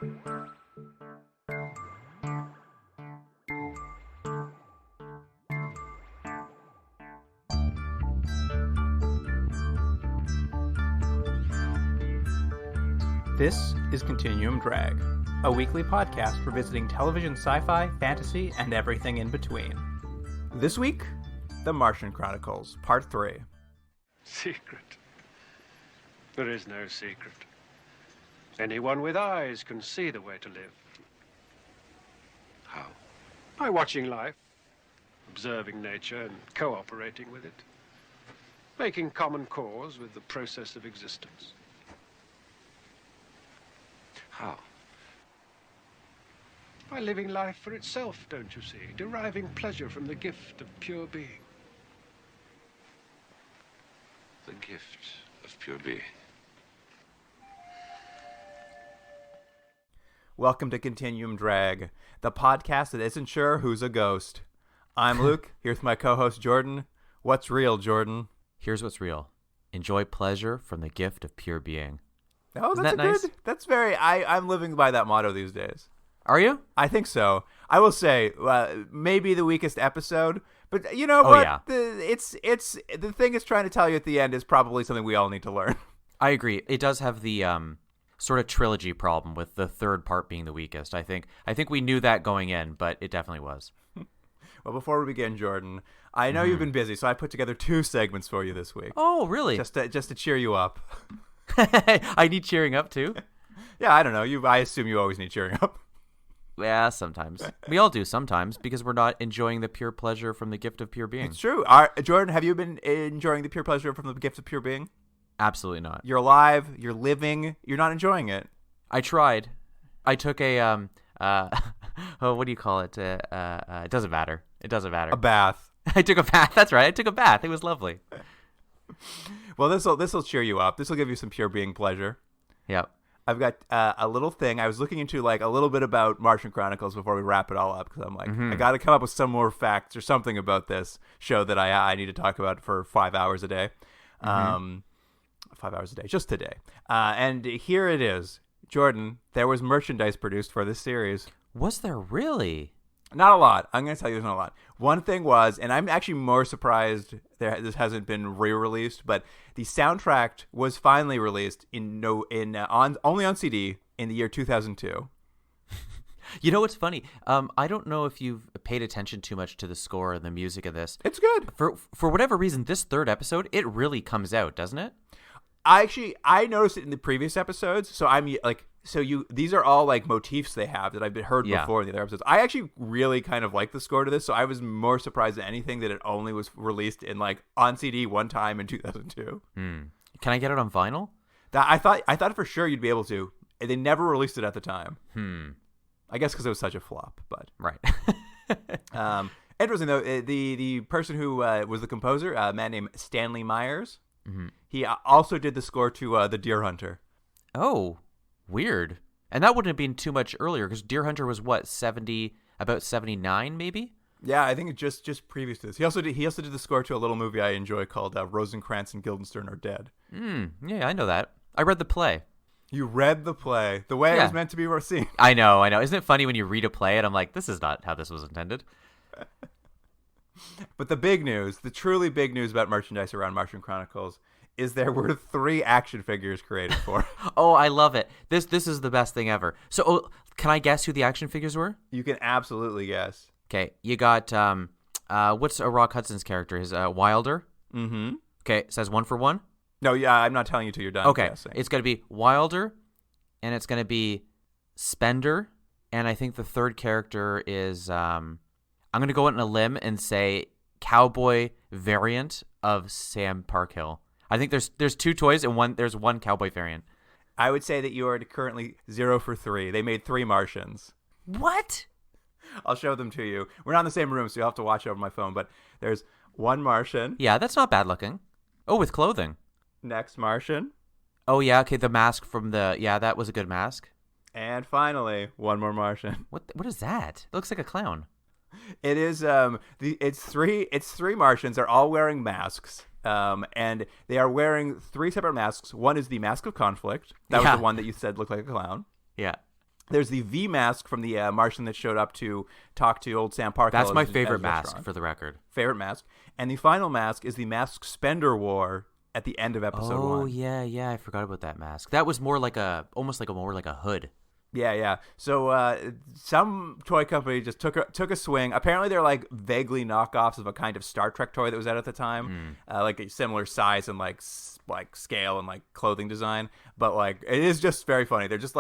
This is Continuum Drag, a weekly podcast revisiting television sci-fi, fantasy, and everything in between. This week, The Martian Chronicles, Part 3. Secret? There is no secret. Anyone with eyes can see the way to live. How? By watching life, observing nature, and cooperating with it. Making common cause with the process of existence. How? By living life for itself, don't you see? Deriving pleasure from the gift of pure being. The gift of pure being. Welcome to Continuum Drag, the podcast that isn't sure who's a ghost. I'm Luke, here's my co-host Jordan. What's real, Jordan? Here's what's real. Enjoy pleasure from the gift of pure being. Oh, Isn't that's that nice? good. That's very. I'm living by that motto these days. Are you? I think so. I will say, maybe the weakest episode, but you know what? Yeah. The thing it's trying to tell you at the end is probably something we all need to learn. I agree. It does have the sort of trilogy problem with the third part being the weakest. I think we knew that going in, but it definitely was. Well, before we begin, Jordan, I know you've been busy, so I put together 2 segments for you this week. Oh, really? Just to cheer you up. I need cheering up too. Yeah, I don't know. I assume you always need cheering up. Yeah, sometimes. We all do sometimes because we're not enjoying the pure pleasure from the gift of pure being. It's true. Jordan, have you been enjoying the pure pleasure from the gift of pure being? Absolutely not. You're alive. You're living. You're not enjoying it. I tried. I took a what do you call it? It doesn't matter. It doesn't matter. A bath. I took a bath. That's right. I took a bath. It was lovely. Well, this'll cheer you up. This will give you some pure being pleasure. Yep. I've got a little thing. I was looking into like a little bit about Martian Chronicles before we wrap it all up because I'm like, I got to come up with some more facts or something about this show that I need to talk about for 5 hours a day. 5 hours a day, just today. And here it is. Jordan, there was merchandise produced for this series. Was there really? Not a lot. I'm going to tell you there's not a lot. One thing was, and I'm actually more surprised this hasn't been re-released, but the soundtrack was finally released only on CD in the year 2002. You know what's funny? I don't know if you've paid attention too much to the score and the music of this. It's good. For whatever reason, this third episode, it really comes out, doesn't it? I noticed it in the previous episodes, so these are all like motifs they have that I've heard before in the other episodes. I actually really kind of like the score to this, so I was more surprised than anything that it only was released in like on CD one time in 2002. Can I get it on vinyl? I thought for sure you'd be able to. They never released it at the time. I guess because it was such a flop, but right. Interesting though, the person who was the composer, a man named Stanley Myers. He also did the score to The Deer Hunter. Oh, weird. And that wouldn't have been too much earlier because Deer Hunter was what, about 79 maybe? Yeah, I think it just previous to this. He also did the score to a little movie I enjoy called Rosencrantz and Guildenstern Are Dead. Yeah, I know that. I read the play. You read the play the way it was meant to be seen. I know. Isn't it funny when you read a play and I'm like, this is not how this was intended? But the big news, the truly big news about merchandise around Martian Chronicles is there were 3 action figures created for. Oh, I love it. This is the best thing ever. So, can I guess who the action figures were? You can absolutely guess. Okay, you got what's Rock Hudson's character? His Wilder. Mm-hmm. Okay, it says 1 for 1. No, yeah, I'm not telling you till you're done. Okay, guessing. It's going to be Wilder, and it's going to be Spender, and I think the third character is I'm going to go out on a limb and say cowboy variant of Sam Parkhill. I think there's 2 toys and there's one cowboy variant. I would say that you are currently 0 for 3. They made 3 Martians. What? I'll show them to you. We're not in the same room, so you'll have to watch over my phone. But there's 1 Martian. Yeah, that's not bad looking. Oh, with clothing. Next Martian. Oh, yeah. Okay, the mask from that was a good mask. And finally, 1 more Martian. What is that? It looks like a clown. It is it's 3 Martians. They're all wearing masks. And they are wearing 3 separate masks. One is the mask of conflict. That was the one that you said looked like a clown. Yeah. There's the V mask from the Martian that showed up to talk to old Sam Parker. That's my favorite mask, for the record. Favorite mask. And the final mask is the mask spender war at the end of episode 1. Oh, yeah, I forgot about that mask. That was more like almost like a hood. Yeah. So some toy company just took a swing. Apparently, they're like vaguely knockoffs of a kind of Star Trek toy that was out at the time, like a similar size and like scale and like clothing design. But like, it is just very funny. They're just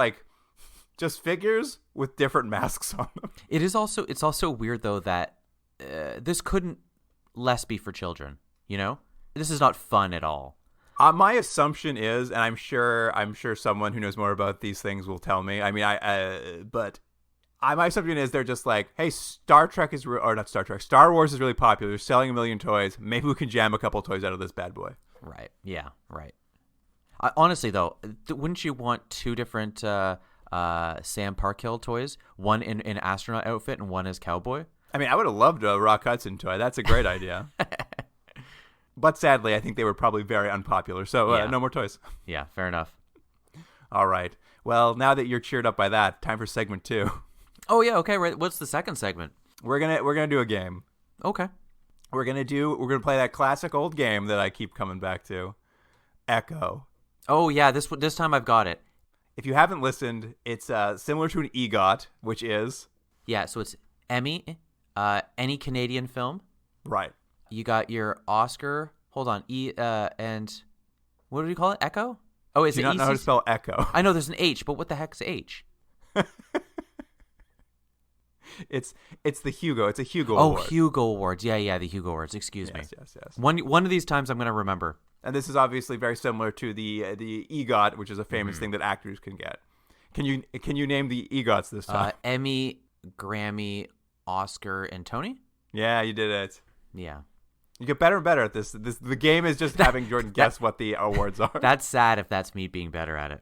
figures with different masks on them. It's also weird though that this couldn't less be for children. You know, this is not fun at all. My assumption is, and I'm sure someone who knows more about these things will tell me. I mean, my assumption is they're just like, hey, Star Wars is really popular. They're selling 1 million toys. Maybe we can jam a couple toys out of this bad boy. Right. Yeah. Right. Honestly, though, wouldn't you want 2 different Sam Parkhill toys? One in astronaut outfit and one as cowboy? I mean, I would have loved a Rock Hudson toy. That's a great idea. But sadly, I think they were probably very unpopular, so no more toys. Yeah, fair enough. All right. Well, now that you're cheered up by that, time for segment 2. Oh yeah, okay. Right. What's the second segment? We're gonna do a game. Okay. We're gonna play that classic old game that I keep coming back to, Echo. Oh yeah, this time I've got it. If you haven't listened, it's similar to an EGOT, which is so it's Emmy, any Canadian film. Right. You got your Oscar. Hold on. And what do you call it? Echo? Oh, is it? Do you not know how to spell Echo? I know there's an H, but what the heck's H? It's the Hugo. It's a Hugo Award. Oh, Hugo Awards. Yeah, the Hugo Awards. Excuse me. Yes. One of these times I'm going to remember. And this is obviously very similar to the EGOT, which is a famous thing that actors can get. Can you name the EGOTs this time? Emmy, Grammy, Oscar, and Tony? Yeah, you did it. Yeah. You get better and better at this. The game is just having Jordan guess what the awards are. That's sad if that's me being better at it.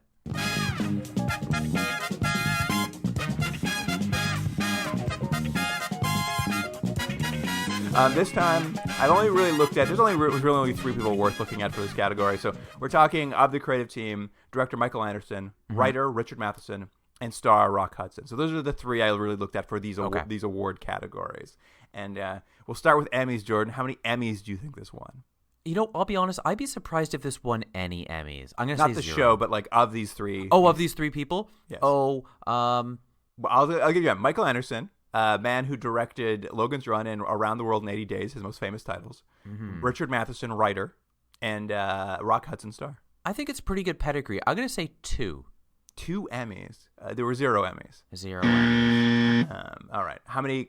This time, I've only really looked at. There's really only 3 people worth looking at for this category. So we're talking of the creative team: director Michael Anderson, writer Richard Matheson, and star Rock Hudson. So those are the 3 I really looked at for these award categories. And we'll start with Emmys, Jordan. How many Emmys do you think this won? You know, I'll be honest. I'd be surprised if this won any Emmys. I'm gonna say not the 0. Show, but like of these 3. Oh, of these 3 people? Yes. Oh, well, I'll give you that. Michael Anderson, man who directed Logan's Run and Around the World in 80 Days, his most famous titles. Richard Matheson, writer, and Rock Hudson, star. I think it's pretty good pedigree. I'm gonna say 2. 2 Emmys. There were 0 Emmys. 0 Emmys. All right. How many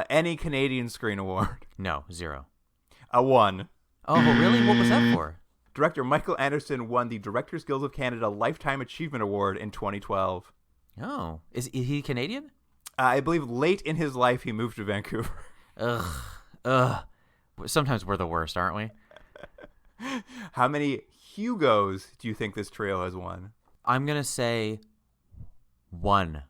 any Canadian Screen Award? No, 0. 1. Oh, really? What was that for? Director Michael Anderson won the Directors Guild of Canada Lifetime Achievement Award in 2012. Oh. Is he Canadian? I believe late in his life he moved to Vancouver. Ugh. Sometimes we're the worst, aren't we? How many Hugos do you think this trio has won? I'm going to say 1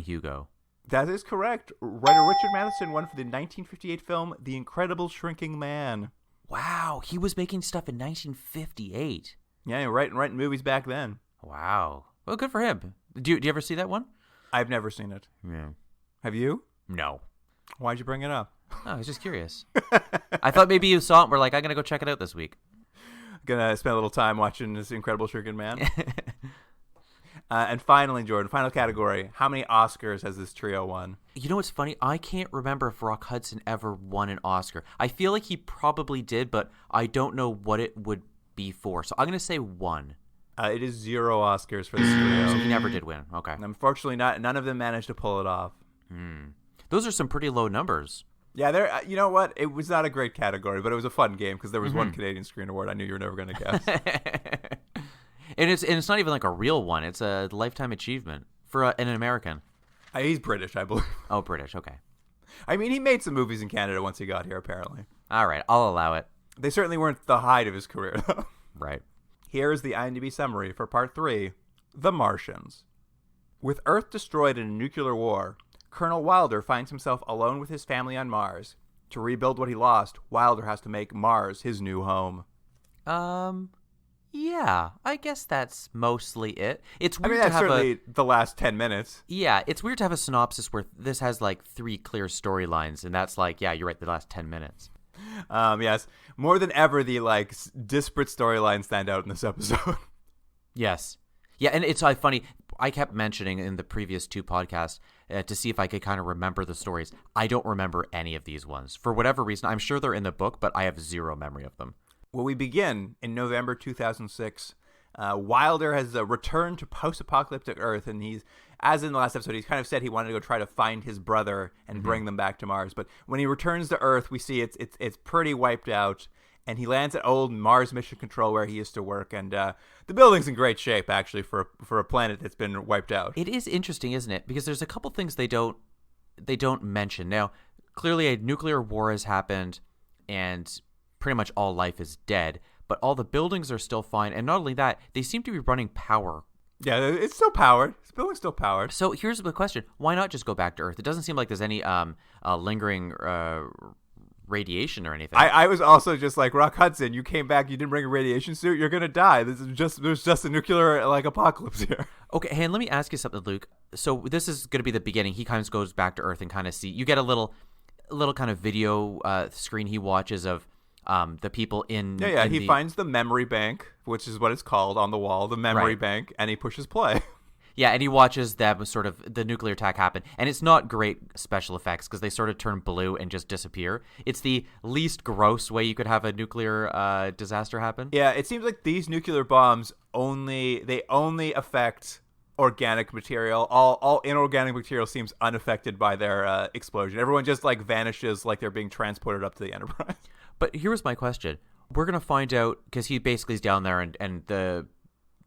Hugo. That is correct. Writer Richard Matheson won for the 1958 film The Incredible Shrinking Man. Wow, he was making stuff in 1958. Yeah, writing movies back then. Wow. Well, good for him. Do you ever see that one? I've never seen it. Yeah. Have you? No. Why'd you bring it up? Oh, I was just curious. I thought maybe you saw it and were like, I'm going to go check it out this week. Gonna spend a little time watching this Incredible Shrinking Man. And finally, Jordan, final category. How many Oscars has this trio won? You know what's funny? I can't remember if Rock Hudson ever won an Oscar. I feel like he probably did, but I don't know what it would be for. So I'm going to say 1. It is 0 Oscars for this trio. So he never did win. Okay. And unfortunately, none of them managed to pull it off. Those are some pretty low numbers. Yeah, you know what? It was not a great category, but it was a fun game because there was one Canadian Screen Award I knew you were never going to guess. And it's not even like a real one. It's a lifetime achievement for an American. He's British, I believe. Oh, British. Okay. I mean, he made some movies in Canada once he got here, apparently. All right. I'll allow it. They certainly weren't the height of his career, though. Right. Here's the IMDb summary for Part 3, The Martians. With Earth destroyed in a nuclear war, Colonel Wilder finds himself alone with his family on Mars. To rebuild what he lost, Wilder has to make Mars his new home. Yeah, I guess that's mostly it. It's I weird mean, to that's have certainly the last 10 minutes. Yeah, it's weird to have a synopsis where this has like 3 clear storylines, and that's like, yeah, you're right, the last 10 minutes. Yes, more than ever, the like disparate storylines stand out in this episode. Yes. Yeah, and it's funny. I kept mentioning in the previous 2 podcasts to see if I could kind of remember the stories. I don't remember any of these ones. For whatever reason, I'm sure they're in the book, but I have zero memory of them. Well, we begin in November 2006. Wilder has returned to post-apocalyptic Earth, and he's, as in the last episode, he's kind of said he wanted to go try to find his brother and bring them back to Mars. But when he returns to Earth, we see it's pretty wiped out, and he lands at old Mars Mission Control where he used to work, and the building's in great shape actually for a planet that's been wiped out. It is interesting, isn't it? Because there's a couple things they don't mention. Now, clearly a nuclear war has happened, and pretty much all life is dead. But all the buildings are still fine, and not only that, they seem to be running power. Yeah, it's still powered. This building's still powered. So here's the question: why not just go back to Earth? It doesn't seem like there's any lingering radiation or anything. I was also just like, Rock Hudson, you came back, you didn't bring a radiation suit, you're gonna die. There's just a nuclear like apocalypse here. Okay, hey, and let me ask you something, Luke. So this is gonna be the beginning. He kind of goes back to Earth and kind of you get a little kind of video screen he watches of the people in. Yeah. He finds the memory bank, which is what it's called on the wall, the memory bank, and he pushes play. Yeah, and he watches them sort of the nuclear attack happen, and it's not great special effects because they sort of turn blue and just disappear. It's the least gross way you could have a nuclear disaster happen. Yeah, it seems like these nuclear bombs only affect organic material. All inorganic material seems unaffected by their explosion. Everyone just like vanishes like they're being transported up to the Enterprise. But here's my question: we're gonna find out because he basically is down there, and the.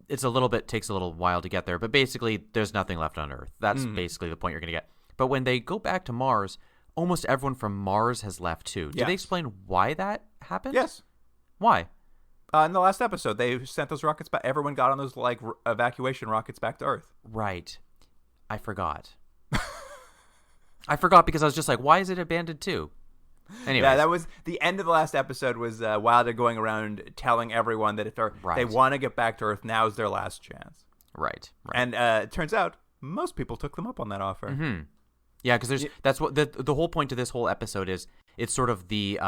Takes a little while to get there, but basically there's nothing left on Earth. That's basically the point you're going to get. But when they go back to Mars, almost everyone from Mars has left too. Did they explain why that happened? Yes. Why? In the last episode, they sent those rockets back. Everyone got on those like evacuation rockets back to Earth. Right. I forgot. I forgot because I was just like, why is it abandoned too? Anyways. Yeah, that was the end of the last episode. Was Wilder going around telling everyone that if they want to get back to Earth, now's their last chance. Right. And it turns out most people took them up on that offer. Mm-hmm. Yeah, because that's what the whole point of this whole episode is. It's sort of the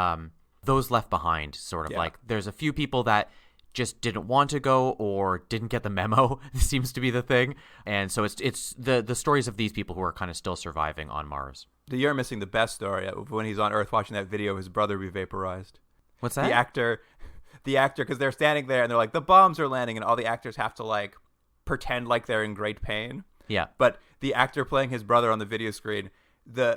those left behind, sort of like there's a few people that just didn't want to go or didn't get the memo. Seems to be the thing, and so it's the stories of these people who are kind of still surviving on Mars. You're missing the best story of when he's on Earth watching that video of his brother be vaporized. What's that? The actor, because they're standing there and they're like, the bombs are landing, and all the actors have to like pretend like they're in great pain. Yeah. But the actor playing his brother on the video screen,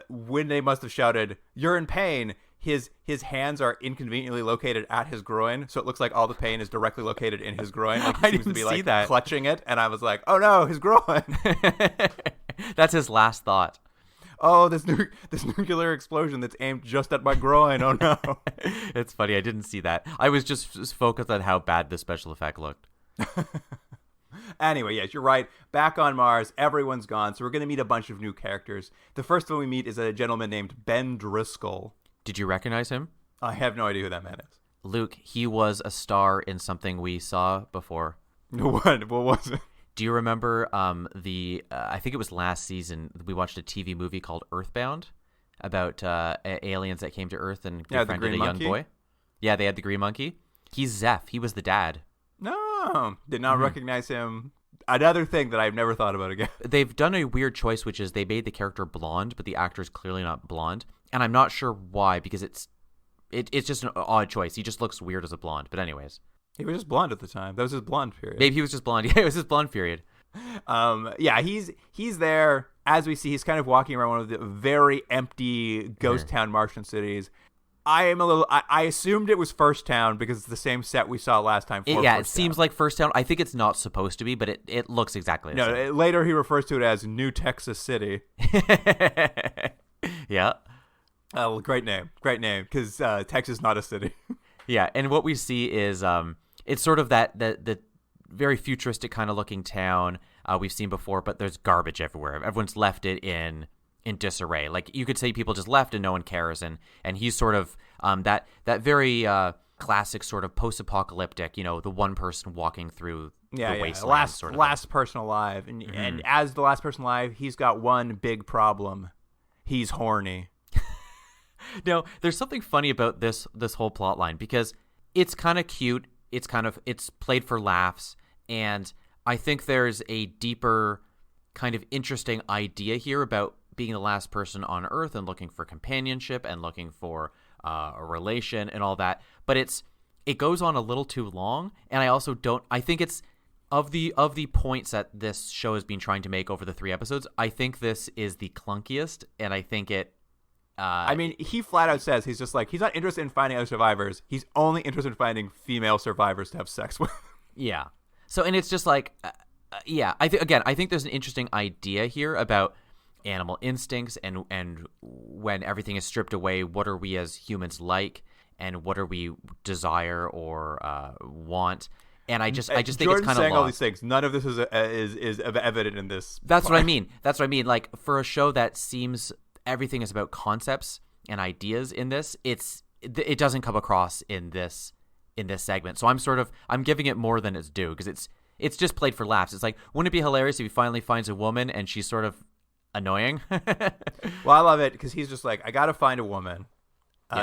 when they must have shouted, "You're in pain," his hands are inconveniently located at his groin, so it looks like all the pain is directly located in his groin. Like he seems to be like clutching it, and I was like, "Oh no, his groin!" That's his last thought. Oh, this nuclear explosion that's aimed just at my groin. Oh no. It's funny. I didn't see that. I was just focused on how bad the special effect looked. Anyway, yes, you're right. Back on Mars, everyone's gone, so we're going to meet a bunch of new characters. The first one we meet is a gentleman named Ben Driscoll. Did you recognize him? I have no idea who that man is. Luke, he was a star in something we saw before. What was it? Do you remember I think it was last season, we watched a TV movie called Earthbound about aliens that came to Earth and befriended a young boy? Yeah, they had the green monkey. He's Zeph. He was the dad. No, did not recognize him. Another thing that I've never thought about again. They've done a weird choice, which is they made the character blonde, but the actor's clearly not blonde. And I'm not sure why, because it's just an odd choice. He just looks weird as a blonde. But anyways. He was just blonde at the time. That was his blonde period. Maybe he was just blonde. Yeah, it was his blonde period. Yeah, he's there. As we see, he's kind of walking around one of the very empty ghost town Martian cities. I assumed it was First Town because it's the same set we saw last time. It seems like First Town. I think it's not supposed to be, but it looks exactly the same. Later he refers to it as New Texas City. Yeah. Oh, great name, because Texas is not a city. Yeah, and what we see is it's sort of the very futuristic kind of looking town we've seen before, but there's garbage everywhere. Everyone's left it in disarray. Like you could say people just left and no one cares, and he's sort of that very classic sort of post-apocalyptic, the one person walking through the wasteland. Last person alive. And as the last person alive, he's got one big problem. He's horny. No, there's something funny about this whole plot line because it's kind of cute. It's played for laughs, and I think there's a deeper kind of interesting idea here about being the last person on Earth and looking for companionship and looking for a relation and all that. But it goes on a little too long, and I think it's of the points that this show has been trying to make over the 3 episodes. I think this is the clunkiest, and I think it. I mean, he flat out says he's not interested in finding other survivors. He's only interested in finding female survivors to have sex with. Yeah. So, and it's just like, I think there's an interesting idea here about animal instincts and when everything is stripped away, what are we as humans like, and what are we desire or want. And I just think it's kind of saying all these things. None of this is evident in this. That's what I mean. Like, for a show that seems everything is about concepts and ideas in this, it doesn't come across in this segment. So I'm giving it more than it's due because it's just played for laughs. It's like, wouldn't it be hilarious if he finally finds a woman and she's sort of annoying? Well, I love it because he's just like, I got to find a woman.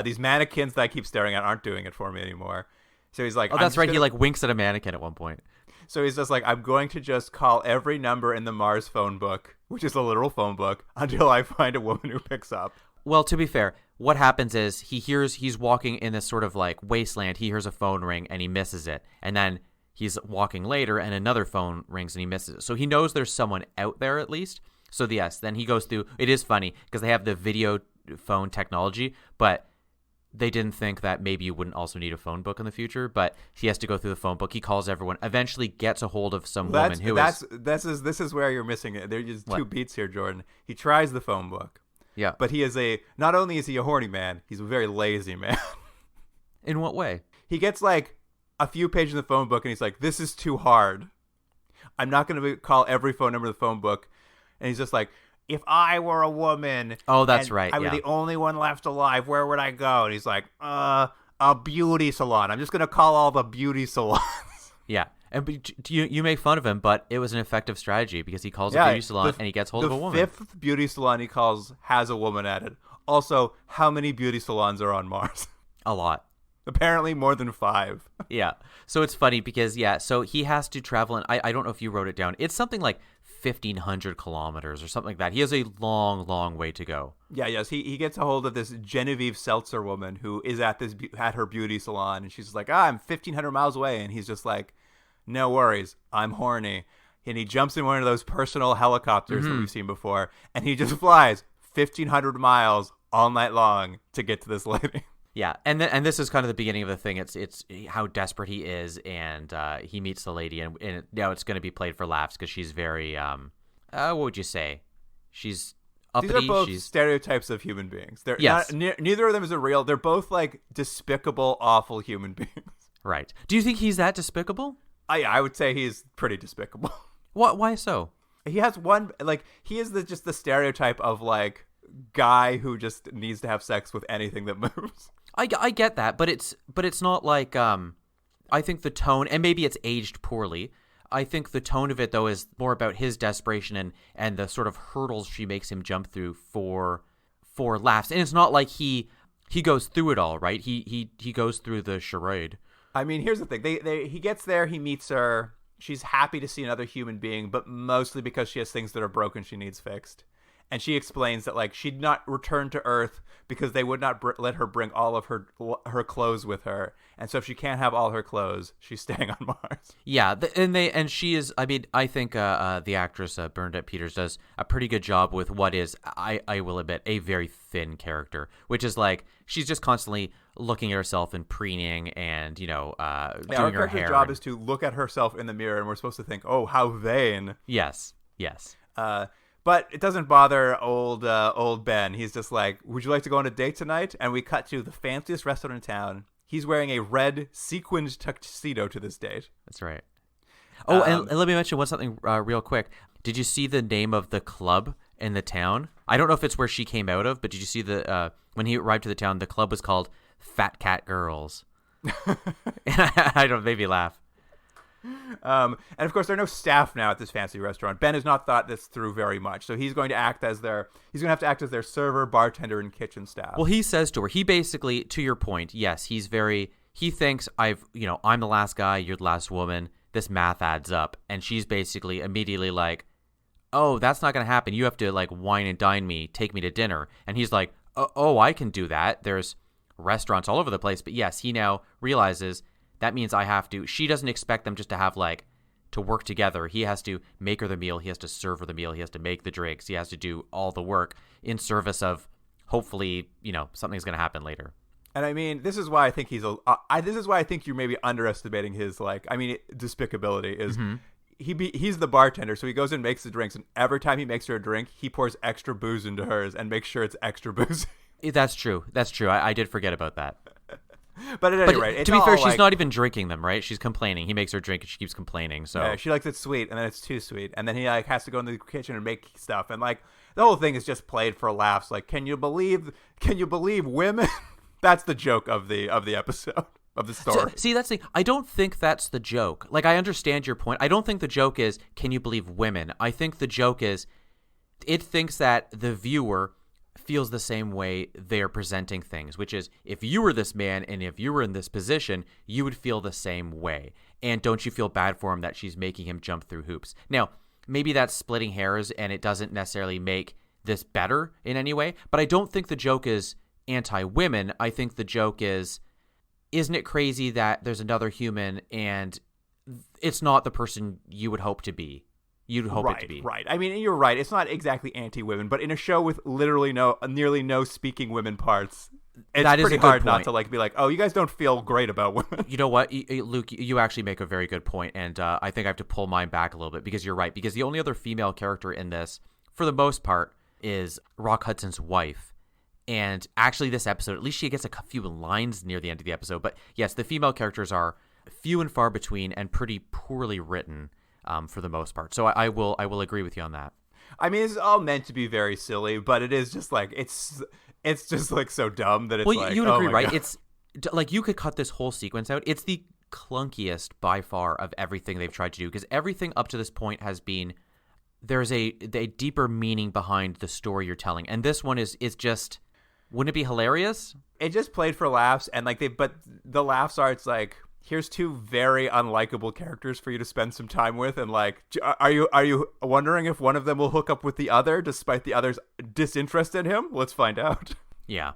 These mannequins that I keep staring at aren't doing it for me anymore. So he's like, oh, that's right. He like winks at a mannequin at one point. So he's just like, I'm going to just call every number in the Mars phone book, which is a literal phone book, until I find a woman who picks up. Well, to be fair, what happens is he's walking in this sort of like wasteland. He hears a phone ring and he misses it. And then he's walking later and another phone rings and he misses it. So he knows there's someone out there at least. So yes, then he goes through. It is funny because they have the video phone technology, but they didn't think that maybe you wouldn't also need a phone book in the future, but he has to go through the phone book. He calls everyone, eventually gets a hold of some woman who this is where you're missing it. There's just two beats here, Jordan. He tries the phone book. Yeah. But not only is he a horny man, he's a very lazy man. In what way? He gets like a few pages in the phone book and he's like, this is too hard. I'm not going to call every phone number in the phone book. And he's just like, if I were a woman, oh, that's right. I were the only one left alive, where would I go? And he's like, a beauty salon. I'm just gonna call all the beauty salons. Yeah, and you make fun of him, but it was an effective strategy because he calls a beauty salon and he gets hold of a woman. The 5th beauty salon he calls has a woman at it. Also, how many beauty salons are on Mars? A lot. Apparently more than 5. Yeah. So it's funny because, so he has to travel, and I don't know if you wrote it down. It's something like 1,500 kilometers or something like that. He has a long, long way to go. Yeah, yes. He gets a hold of this Genevieve Seltzer woman who is at her beauty salon, and she's like, I'm 1,500 miles away. And he's just like, no worries, I'm horny. And he jumps in one of those personal helicopters that we've seen before, and he just flies 1,500 miles all night long to get to this lady. Yeah, and this is kind of the beginning of the thing. It's how desperate he is, and he meets the lady, and it's going to be played for laughs because she's very, what would you say? She's uppity. These are both stereotypes of human beings. Neither of them is a real. They're both like despicable, awful human beings. Right. Do you think he's that despicable? I would say he's pretty despicable. What? Why so? He has he is just the stereotype of like guy who just needs to have sex with anything that moves. I get that, but it's not like I think the tone, and maybe it's aged poorly. I think the tone of it though is more about his desperation and the sort of hurdles she makes him jump through for laughs. And it's not like he goes through it all, right? He goes through the charade. I mean, here's the thing. He gets there, he meets her. She's happy to see another human being, but mostly because she has things that are broken she needs fixed. And she explains that like she'd not return to Earth because they would not let her bring all of her clothes with her. And so if she can't have all her clothes, she's staying on Mars. Yeah, and she is. I mean, I think the actress Bernadette Peters does a pretty good job with what is, I will admit, a very thin character, which is like she's just constantly looking at herself and preening and doing her hair. Her job is to look at herself in the mirror, and we're supposed to think, oh, how vain. Yes. But it doesn't bother old Ben. He's just like, would you like to go on a date tonight? And we cut to the fanciest restaurant in town. He's wearing a red sequined tuxedo to this date. That's right. Oh, and let me mention something real quick. Did you see the name of the club in the town? I don't know if it's where she came out of, but did you see when he arrived to the town, the club was called Fat Cat Girls. I don't, maybe laugh. And of course, there are no staff now at this fancy restaurant. Ben has not thought this through very much, so he's going to have to act as their server, bartender, and kitchen staff. Well, he says to her, he basically, to your point, yes, he thinks I'm the last guy, you're the last woman. This math adds up, and she's basically immediately like, oh, that's not going to happen. You have to like wine and dine me, take me to dinner. And he's like, oh, I can do that. There's restaurants all over the place. But yes, he now realizes that means I have to. She doesn't expect them just to have like to work together. He has to make her the meal. He has to serve her the meal. He has to make the drinks. He has to do all the work in service of hopefully, something's going to happen later. And I mean, this is why I think this is why I think you're maybe underestimating his despicability is. Mm-hmm. He's the bartender, so he goes and makes the drinks, and every time he makes her a drink, he pours extra booze into hers and makes sure it's extra booze. That's true. I did forget about that. But at any rate, to be fair, she's not even drinking them, right? She's complaining. He makes her drink, and she keeps complaining. So yeah, she likes it sweet, and then it's too sweet, and then he has to go in the kitchen and make stuff, and the whole thing is just played for laughs. Like, can you believe women? That's the joke of the episode. Of the story. See, that's the thing. I don't think that's the joke. Like, I understand your point. I don't think the joke is, can you believe women? I think the joke is, it thinks that the viewer feels the same way they're presenting things, which is, if you were this man and if you were in this position, you would feel the same way. And don't you feel bad for him that she's making him jump through hoops? Now, maybe that's splitting hairs and it doesn't necessarily make this better in any way, but I don't think the joke is anti-women. I think the joke is, isn't it crazy that there's another human and it's not the person you would hope to be? You'd hope it to be. Right. I mean, you're right. It's not exactly anti-women, but in a show with literally nearly no speaking women parts, it's pretty hard not to be like, oh, you guys don't feel great about women. You know what, Luke, you actually make a very good point, and I think I have to pull mine back a little bit because you're right. Because the only other female character in this, for the most part, is Rock Hudson's wife. And actually this episode, at least she gets a few lines near the end of the episode. But yes, the female characters are few and far between and pretty poorly written for the most part. So I will agree with you on that. I mean, it's all meant to be very silly, but it is just like, it's just like so dumb that it's well, you would agree, right? God. It's like you could cut this whole sequence out. It's the clunkiest by far of everything they've tried to do because everything up to this point has been, there's a deeper meaning behind the story you're telling. And this one is just... Wouldn't it be hilarious? It just played for laughs, and but the laughs are, it's like, here's two very unlikable characters for you to spend some time with, and are you wondering if one of them will hook up with the other despite the other's disinterest in him? Let's find out. Yeah.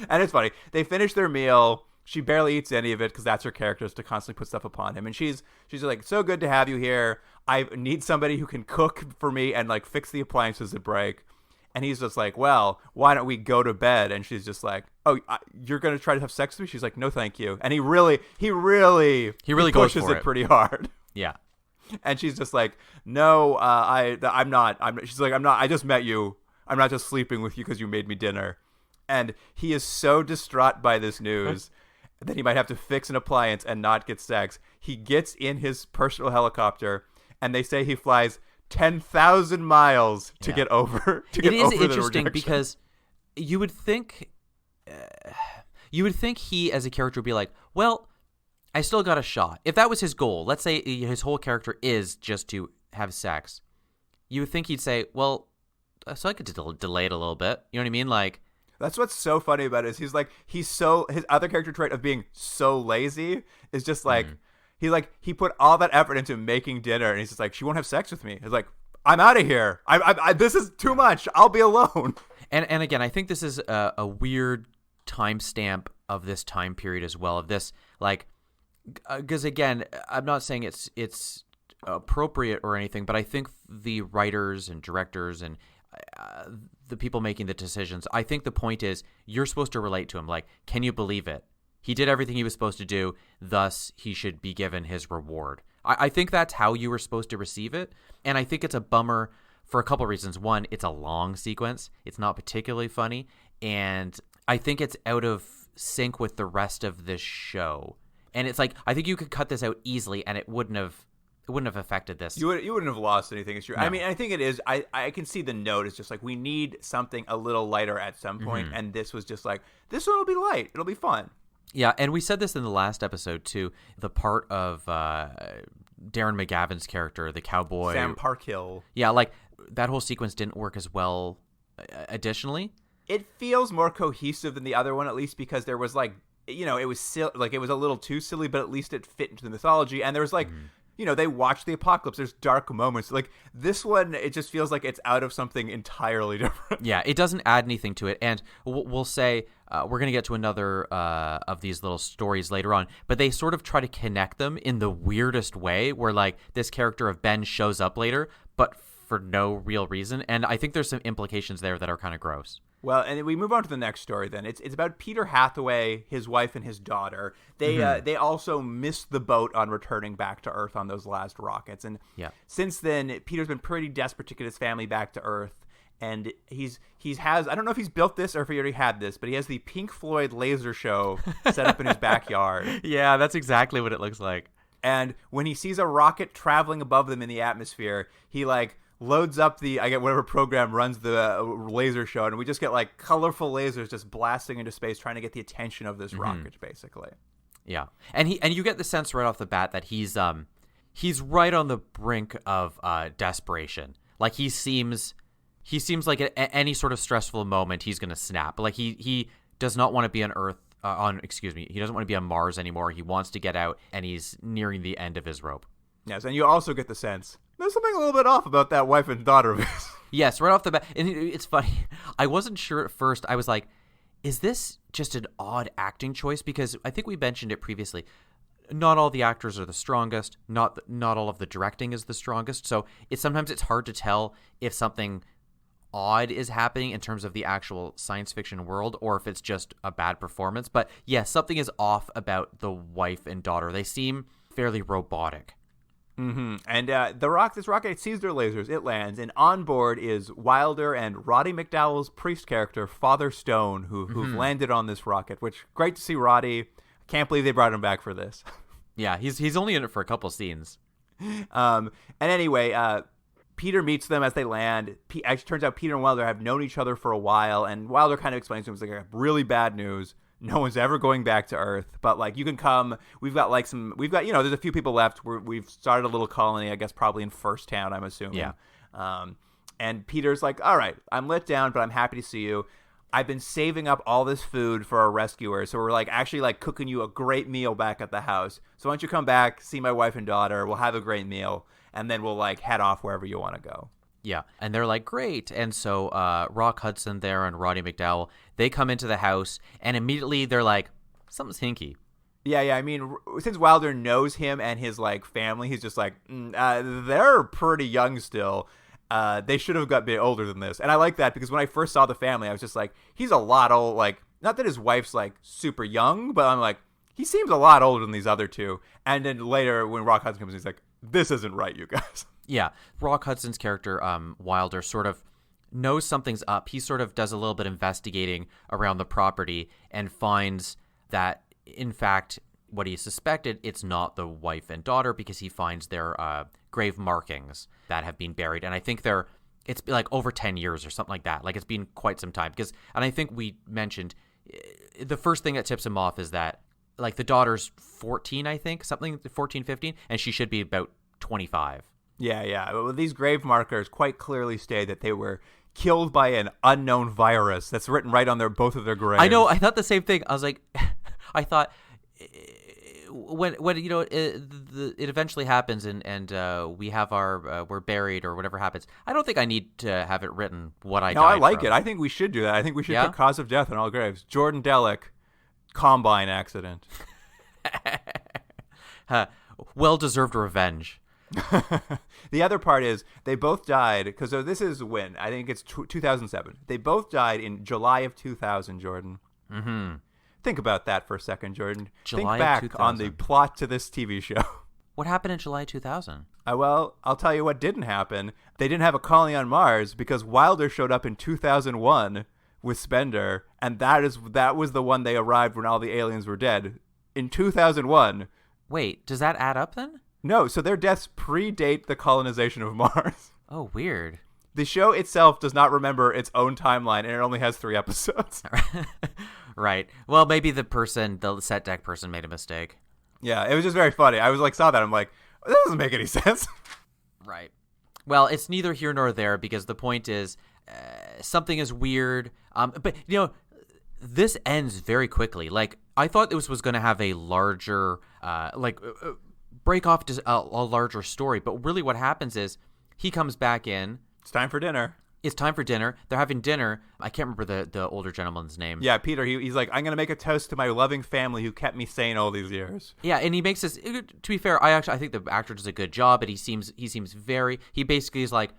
And it's funny. They finish their meal. She barely eats any of it because that's her character, is to constantly put stuff upon him, and she's like, so good to have you here. I need somebody who can cook for me and fix the appliances that break. And he's just like, well, why don't we go to bed? And she's just like, oh, you're going to try to have sex with me? She's like, no, thank you. And he really pushes it pretty hard. Yeah. And she's just like, no, I'm not. She's like, I'm not. I just met you. I'm not just sleeping with you because you made me dinner. And he is so distraught by this news that he might have to fix an appliance and not get sex. He gets in his personal helicopter, and they say he flies 10,000 miles to get over. It is interesting because you would think he as a character would be like, well, I still got a shot. If that was his goal, let's say his whole character is just to have sex, you would think he'd say, well, so I could delay it a little bit. You know what I mean? That's what's so funny about it is his other character trait of being so lazy is just like, he put all that effort into making dinner, and he's just like, she won't have sex with me. He's like, I'm out of here. I this is too much. I'll be alone. And again, I think this is a weird timestamp of this time period as well. Of this, because again, I'm not saying it's appropriate or anything, but I think the writers and directors and the people making the decisions, I think the point is you're supposed to relate to him. Like, can you believe it? He did everything he was supposed to do, thus he should be given his reward. I think that's how you were supposed to receive it, and I think it's a bummer for a couple of reasons. One, it's a long sequence. It's not particularly funny, and I think it's out of sync with the rest of this show. And it's like, I think you could cut this out easily, and it wouldn't have affected this. You wouldn't have lost anything. It's true. No. I mean, I think it is. I can see the note. It's just like, we need something a little lighter at some point, and this was just like, this one will be light. It'll be fun. Yeah, and we said this in the last episode too. The part of Darren McGavin's character, the cowboy, Sam Parkhill. Yeah, like that whole sequence didn't work as well. Additionally, it feels more cohesive than the other one, at least because there was like, you know, it was like it was a little too silly, but at least it fit into the mythology. And there was like, you know, they watched the apocalypse. There's dark moments. Like this one, it just feels like it's out of something entirely different. Yeah, it doesn't add anything to it. And we'll say we're going to get to another of these little stories later on, but they sort of try to connect them in the weirdest way where like this character of Ben shows up later, but for no real reason. And I think there's some implications there that are kind of gross. Well, and we move on to the next story then. It's about Peter Hathaway, his wife, and his daughter. They also missed the boat on returning back to Earth on those last rockets. And since then, Peter's been pretty desperate to get his family back to Earth. And he has, I don't know if he's built this or if he already had this, but he has the Pink Floyd laser show set up in his backyard. Yeah, that's exactly what it looks like. And when he sees a rocket traveling above them in the atmosphere, he like loads up whatever program runs the laser show, and we just get like colorful lasers just blasting into space trying to get the attention of this rocket, basically. Yeah, and you get the sense right off the bat that he's right on the brink of desperation. Like he seems like at any sort of stressful moment he's gonna snap. Like he does not want to be on Earth. He doesn't want to be on Mars anymore. He wants to get out, and he's nearing the end of his rope. Yes, and you also get the sense there's something a little bit off about that wife and daughter of his. Yes, right off the bat. And it's funny. I wasn't sure at first. I was like, is this just an odd acting choice? Because I think we mentioned it previously. Not all the actors are the strongest. Not all of the directing is the strongest. So sometimes it's hard to tell if something odd is happening in terms of the actual science fiction world or if it's just a bad performance. But yeah, something is off about the wife and daughter. They seem fairly robotic. Mm-hmm. And this rocket sees their lasers. It lands, and on board is Wilder and Roddy McDowall's priest character, Father Stone, who've landed on this rocket. Which great to see Roddy. Can't believe they brought him back for this. Yeah, he's only in it for a couple scenes. And anyway, Peter meets them as they land. Actually, turns out Peter and Wilder have known each other for a while, and Wilder kind of explains to him, "It's like I have really bad news. No one's ever going back to Earth, but like you can come. We've got there's a few people left. We've started a little colony, I guess probably in First Town, I'm assuming." Yeah. And Peter's like, "All right, I'm let down, but I'm happy to see you. I've been saving up all this food for our rescuers, so we're like actually like cooking you a great meal back at the house. So why don't you come back, see my wife and daughter? We'll have a great meal, and then we'll like head off wherever you want to go." Yeah, and they're like, great. And so Rock Hudson there and Roddy McDowall, they come into the house, and immediately they're like, something's hinky. Yeah. I mean, since Wilder knows him and his like family, he's just like, they're pretty young still. They should have got a bit older than this. And I like that because when I first saw the family, I was just like, he's a lot old. Like, not that his wife's like super young, but I'm like, he seems a lot older than these other two. And then later when Rock Hudson comes in, he's like, this isn't right, you guys. Yeah, Rock Hudson's character, Wilder, sort of knows something's up. He sort of does a little bit of investigating around the property and finds that, in fact, what he suspected, it's not the wife and daughter because he finds their grave markings that have been buried. And I think it's like over 10 years or something like that. Like it's been quite some time. And I think we mentioned the first thing that tips him off is that like the daughter's 14, I think, 14, 15, and she should be about 25. Yeah. Well, these grave markers quite clearly state that they were killed by an unknown virus. That's written right on both of their graves. I know. I thought the same thing. I was like, I thought when it eventually happens and we have we're buried or whatever happens. I don't think I need to have it written what I. No, I like it. I think we should do that. I think we should put cause of death on all graves. Jordan Delic, combine accident. Well-deserved revenge. The other part is they both died because this is when I think it's 2007. They both died in July of 2000. Jordan, think about that for a second, Jordan. July think back 2000. On the plot to this TV show. What happened in July 2000? Well, I'll tell you what didn't happen. They didn't have a colony on Mars because Wilder showed up in 2001 with Spender, and that was the one they arrived when all the aliens were dead in 2001. Wait, does that add up then? No, so their deaths predate the colonization of Mars. Oh, weird. The show itself does not remember its own timeline, and it only has 3 episodes. Right. Well, maybe the set deck person made a mistake. Yeah, it was just very funny. I was like, saw that. I'm like, that doesn't make any sense. Right. Well, it's neither here nor there because the point is something is weird. But, this ends very quickly. I thought this was going to have a larger, break off a larger story. But really what happens is he comes back in. It's time for dinner. It's time for dinner. They're having dinner. I can't remember the older gentleman's name. Yeah, Peter. He's like, I'm going to make a toast to my loving family who kept me sane all these years. Yeah, and he makes this. To be fair, I think the actor does a good job, but he basically is like,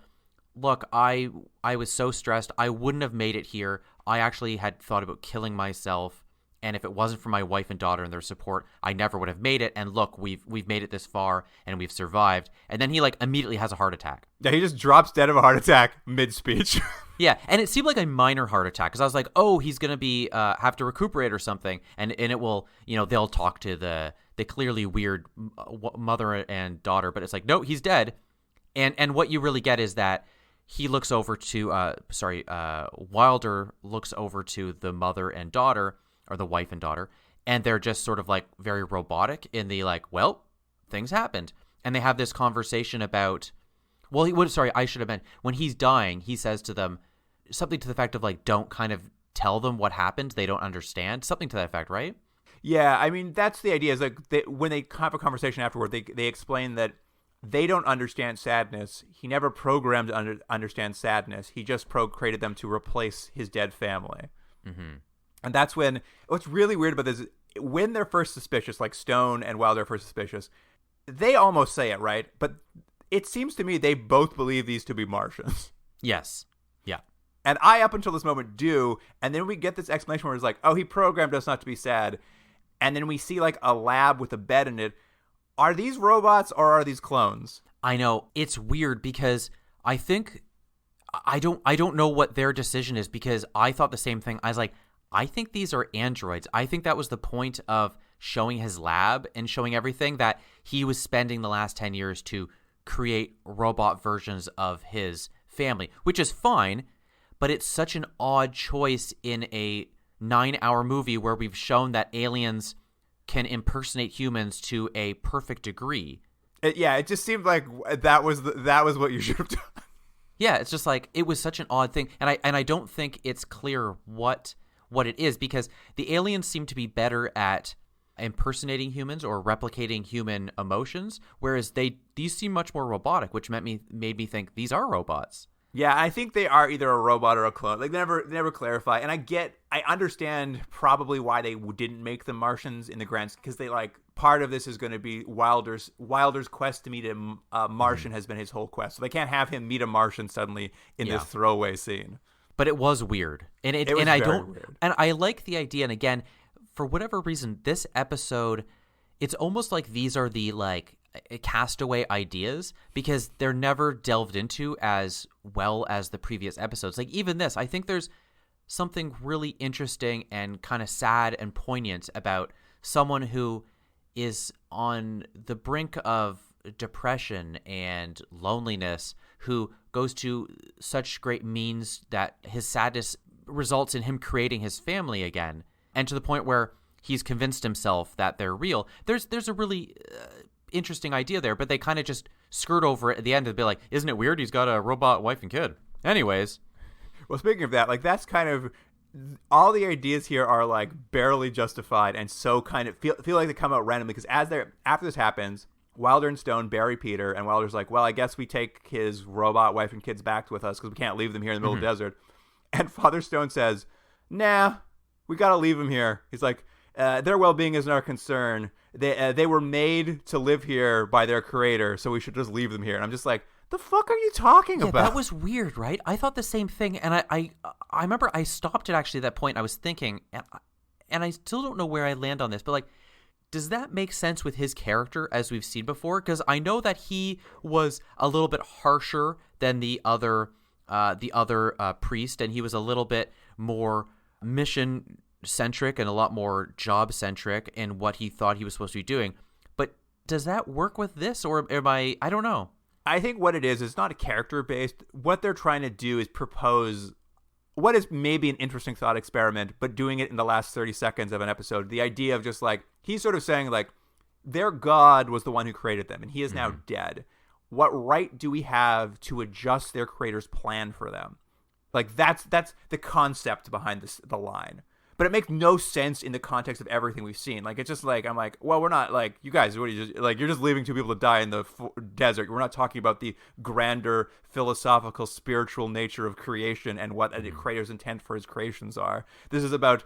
look, I was so stressed. I wouldn't have made it here. I actually had thought about killing myself. And if it wasn't for my wife and daughter and their support, I never would have made it. And look, we've made it this far and we've survived. And then he immediately has a heart attack. Yeah, he just drops dead of a heart attack mid-speech. Yeah, and it seemed like a minor heart attack because I was like, oh, he's gonna be have to recuperate or something, and it will, they'll talk to the clearly weird mother and daughter, but it's like, no, he's dead. And what you really get is that he looks over to Wilder looks over to the mother and daughter. Or the wife and daughter, and they're just sort of very robotic in the well, things happened. And they have this conversation about, I should have meant, when he's dying, he says to them something to the effect of don't kind of tell them what happened. They don't understand. Something to that effect, right? Yeah, I mean, that's the idea is when they have a conversation afterward, they explain that they don't understand sadness. He never programmed to understand sadness. He just created them to replace his dead family. Mm-hmm. And that's what's really weird about this is when they're first suspicious, like Stone and Wilder are first suspicious, they almost say it, right? But it seems to me they both believe these to be Martians. Yes. Yeah. And I, up until this moment, do. And then we get this explanation where it's like, oh, he programmed us not to be sad. And then we see a lab with a bed in it. Are these robots or are these clones? I know. It's weird because I think I don't know what their decision is because I thought the same thing. I was like, I think these are androids. I think that was the point of showing his lab and showing everything, that he was spending the last 10 years to create robot versions of his family, which is fine, but it's such an odd choice in a 9-hour movie where we've shown that aliens can impersonate humans to a perfect degree. It just seemed like that was what you should have done. Yeah, it's just it was such an odd thing, and I don't think it's clear what it is, because the aliens seem to be better at impersonating humans or replicating human emotions, whereas these seem much more robotic, which made me think these are robots. Yeah, I think they are either a robot or a clone. They never clarify, and I understand probably why they didn't make them Martians in the grand, because they part of this is going to be Wilder's quest to meet a Martian has been his whole quest, so they can't have him meet a Martian suddenly in this throwaway scene. But it was weird, and it was weird. And I like the idea. And again, for whatever reason, this episode, it's almost like these are the castaway ideas because they're never delved into as well as the previous episodes. Even this, I think there's something really interesting and kind of sad and poignant about someone who is on the brink of depression and loneliness, who goes to such great means that his sadness results in him creating his family again, and to the point where he's convinced himself that they're real. There's a really interesting idea there, but they kind of just skirt over it at the end and be like, isn't it weird he's got a robot wife and kid? Anyways. Well, speaking of that, that's kind of all the ideas here are barely justified, and so kind of feel like they come out randomly, because after this happens, Wilder and Stone bury Peter, and Wilder's like, well, I guess we take his robot wife and kids back with us because we can't leave them here in the middle of the desert. And Father Stone says, nah, we got to leave them here. He's like, their well-being isn't our concern. They were made to live here by their creator, so we should just leave them here. And I'm just like, the fuck are you talking about? That was weird, right? I thought the same thing, and I remember I stopped at actually that point. I was thinking, and I still don't know where I land on this, but does that make sense with his character as we've seen before? Because I know that he was a little bit harsher than the other priest, and he was a little bit more mission centric and a lot more job centric in what he thought he was supposed to be doing. But does that work with this, or am I don't know. I think what it is not a character based. What they're trying to do is propose what is maybe an interesting thought experiment, but doing it in the last 30 seconds of an episode. The idea of just like, he's sort of saying like, their God was the one who created them, and he is now dead. What right do we have to adjust their creator's plan for them? Like, that's the concept behind the line. But it makes no sense in the context of everything we've seen. Like, it's just like, I'm like, well, we're not like, you guys, what are you just like, you're just leaving 2 people to die in the desert. We're not talking about the grander philosophical, spiritual nature of creation and what a creator's intent for his creations are. This is about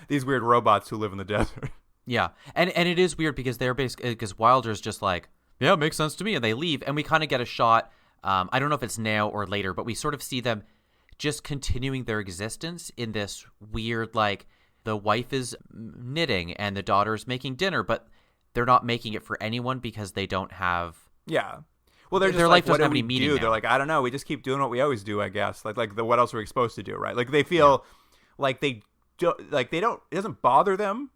these weird robots who live in the desert. Yeah. And it is weird because they're basically, because Wilder's just like, yeah, it makes sense to me. And they leave. And we kind of get a shot. I don't know if it's now or later, but we sort of see them just continuing their existence in this weird, like, the wife is knitting and the daughter is making dinner, but they're not making it for anyone because they don't have. Yeah. Well, they're just their like, life doesn't what have do we any meaning do? now. They're like, I don't know. We just keep doing what we always do, I guess. What else are we supposed to do, right? Like, they feel like they don't, it doesn't bother them,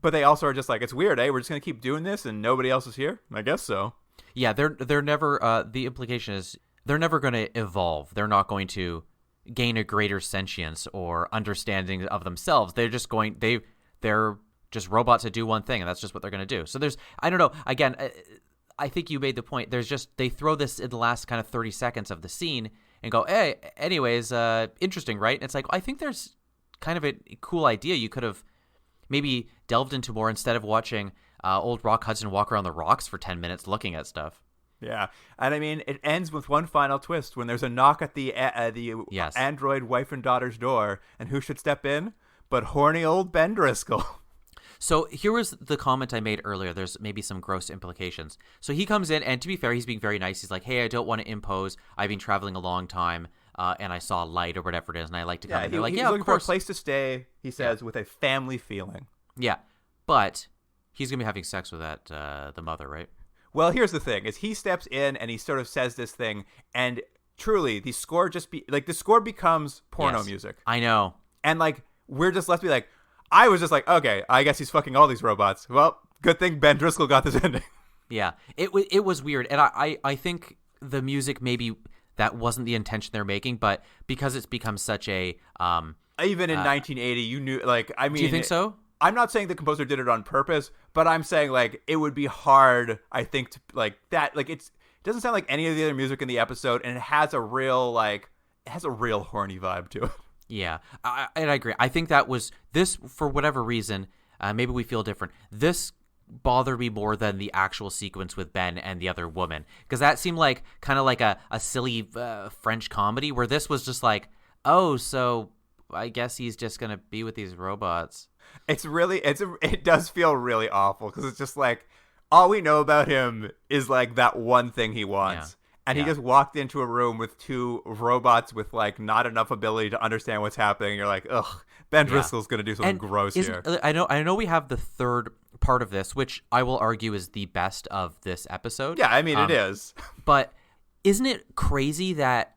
but they also are just like, it's weird, eh? We're just going to keep doing this and nobody else is here? I guess so. Yeah, they're never, the implication is they're never going to evolve. They're not going to gain a greater sentience or understanding of themselves. They're just they're just robots that do one thing, and that's just what they're going to do. So there's, I don't know, again, I think you made the point. There's just, they throw this in the last kind of 30 seconds of the scene and go, hey, anyways, interesting, right? And it's like, I think there's kind of a cool idea you could have maybe delved into more instead of watching old Rock Hudson walk around the rocks for 10 minutes looking at stuff. Yeah, and I mean, it ends with one final twist when there's a knock at the Yes. android wife and daughter's door, and who should step in but horny old Ben Driscoll. So here was the comment I made earlier. There's maybe some gross implications. So he comes in, and to be fair, he's being very nice. He's like, hey, I don't want to impose. I've been traveling a long time, and I saw light or whatever it is, and I like to come in. They're like, he's yeah, looking of for a course. place to stay, he says, with a family feeling. Yeah, but he's going to be having sex with the mother, right? Well, here's the thing: is he steps in and he sort of says this thing, and truly, the score becomes porno Yes. music. I know. And like, we're just left to be like, I was just like, okay, I guess he's fucking all these robots. Well, good thing Ben Driscoll got this ending. Yeah, it was weird, and I think the music, maybe that wasn't the intention they're making, but because it's become such a Even in 1980, you knew, like, I mean, do you think so? I'm not saying the composer did it on purpose, but I'm saying like it would be hard, I think, to like that. Like, it doesn't sound like any of the other music in the episode, and it has a real horny vibe to it. Yeah, and I agree. I think that was this, for whatever reason, maybe we feel different. This bothered me more than the actual sequence with Ben and the other woman, because that seemed like kind of like a silly French comedy, where this was just like, oh, so I guess he's just gonna be with these robots. It does feel really awful, because it's just like all we know about him is like that one thing he wants. Yeah. And he just walked into a room with 2 robots with like not enough ability to understand what's happening. And you're like, ugh, Ben Driscoll's gonna do something gross here. I know we have the third part of this, which I will argue is the best of this episode. Yeah, I mean, it is. But isn't it crazy that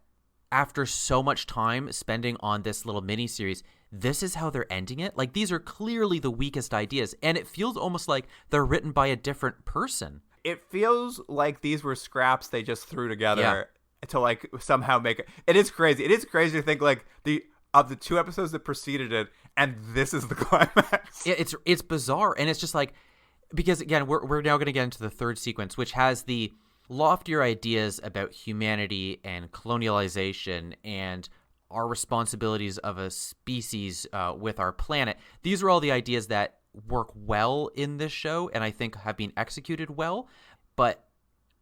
after so much time spending on this little mini-series, this is how they're ending it? Like, these are clearly the weakest ideas, and it feels almost like they're written by a different person. It feels like these were scraps they just threw together to like somehow make it. It is crazy. It is crazy to think like of the 2 episodes that preceded it, and this is the climax. It's bizarre, and it's just like, because again, we're now going to get into the third sequence, which has the loftier ideas about humanity and colonialization and our responsibilities of a species with our planet. These are all the ideas that work well in this show, and I think have been executed well. But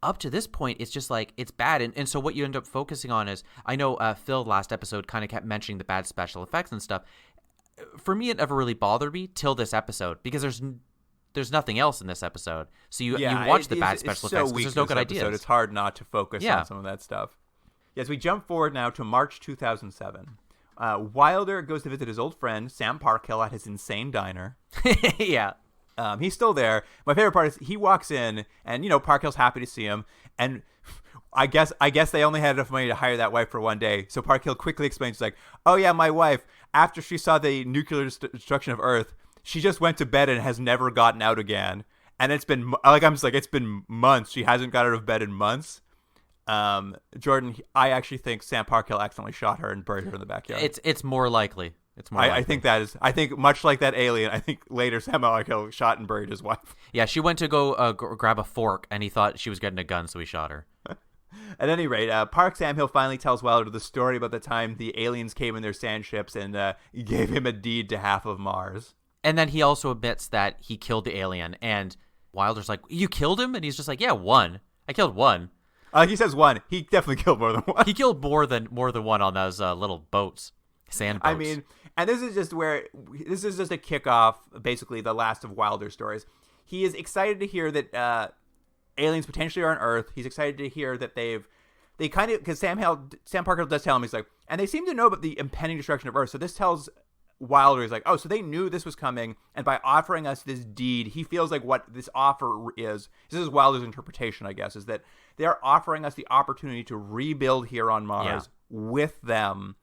up to this point, it's just like, it's bad. And so what you end up focusing on is, I know Phil last episode kind of kept mentioning the bad special effects and stuff. For me, it never really bothered me till this episode, because there's nothing else in this episode. So you watch the bad special effects because there's no good ideas. It's hard not to focus on some of that stuff. Yes, we jump forward now to March 2007. Wilder goes to visit his old friend Sam Parkhill at his insane diner. Yeah. He's still there. My favorite part is he walks in, and Parkhill's happy to see him. And I guess they only had enough money to hire that wife for one day. So Parkhill quickly explains, like, "Oh yeah, my wife. After she saw the nuclear destruction of Earth, she just went to bed and has never gotten out again. And it's been it's been months. She hasn't got out of bed in months." Jordan, I actually think Sam Parkhill accidentally shot her and buried her in the backyard. It's more likely. It's more likely. I think that is. I think much like that alien. I think later Sam Parkhill shot and buried his wife. Yeah, she went to go grab a fork, and he thought she was getting a gun, so he shot her. At any rate, Park Samhill finally tells Wilder the story about the time the aliens came in their sand ships and gave him a deed to half of Mars. And then he also admits that he killed the alien, and Wilder's like, "You killed him?" And he's just like, "Yeah, one. I killed one." He says one. He definitely killed more than one. He killed more than one on those little boats, sand boats. I mean, and this is just a kickoff, basically the last of Wilder's stories. He is excited to hear that aliens potentially are on Earth. He's excited to hear that they kind of, because Sam Parker does tell him, he's like, and they seem to know about the impending destruction of Earth. So this tells Wilder, he's like, oh, so they knew this was coming, and by offering us this deed, he feels like what this offer is. This is Wilder's interpretation, I guess, is that they're offering us the opportunity to rebuild here on Mars with them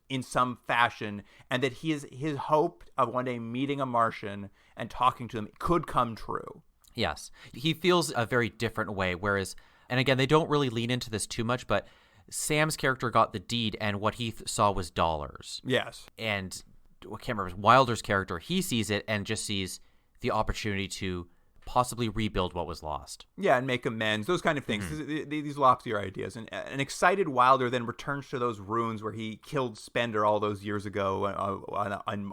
in some fashion, and that his hope of one day meeting a Martian and talking to them could come true. Yes. He feels a very different way, whereas, and again, they don't really lean into this too much, but Sam's character got the deed, and what he saw was dollars. Yes. And I can't remember, Wilder's character, he sees it and just sees the opportunity to possibly rebuild what was lost. Yeah, and make amends, those kind of things. These loftier ideas. And an excited Wilder then returns to those ruins where he killed Spender all those years ago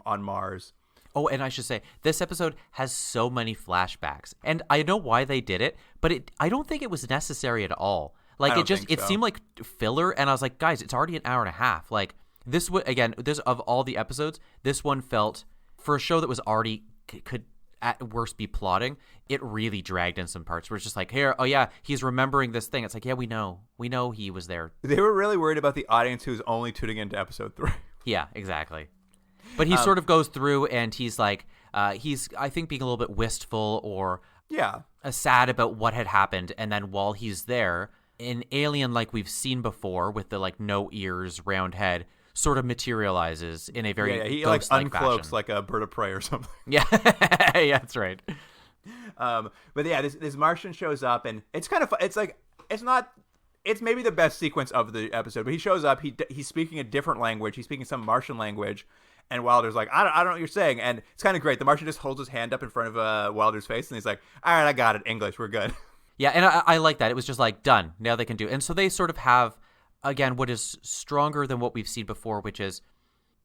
on Mars. Oh, and I should say, this episode has so many flashbacks. And I know why they did it, but I don't think it was necessary at all. Like, it seemed like filler, and I was like, guys, it's already an hour and a half. Like, this of all the episodes, this one felt, for a show that was already could at worst be plotting, it really dragged in some parts where it's just like, here, oh yeah, he's remembering this thing. It's like, yeah, we know he was there. They were really worried about the audience who's only tuning into episode 3. Yeah, exactly. But he sort of goes through and he's like, he's, I think, being a little bit wistful or sad about what had happened. And then while he's there, an alien like we've seen before with the like no ears, round head, sort of materializes in a very he like uncloaks fashion. Like a bird of prey or something. Yeah, yeah, that's right. But yeah, this Martian shows up and it's kind of it's like it's maybe the best sequence of the episode. But he shows up, he's speaking a different language. He's speaking some Martian language. And Wilder's like, I don't know what you're saying. And it's kind of great. The Martian just holds his hand up in front of Wilder's face. And he's like, all right, I got it. English, we're good. Yeah, and I like that. It was just like, done. Now they can do it. And so they sort of have, again, what is stronger than what we've seen before, which is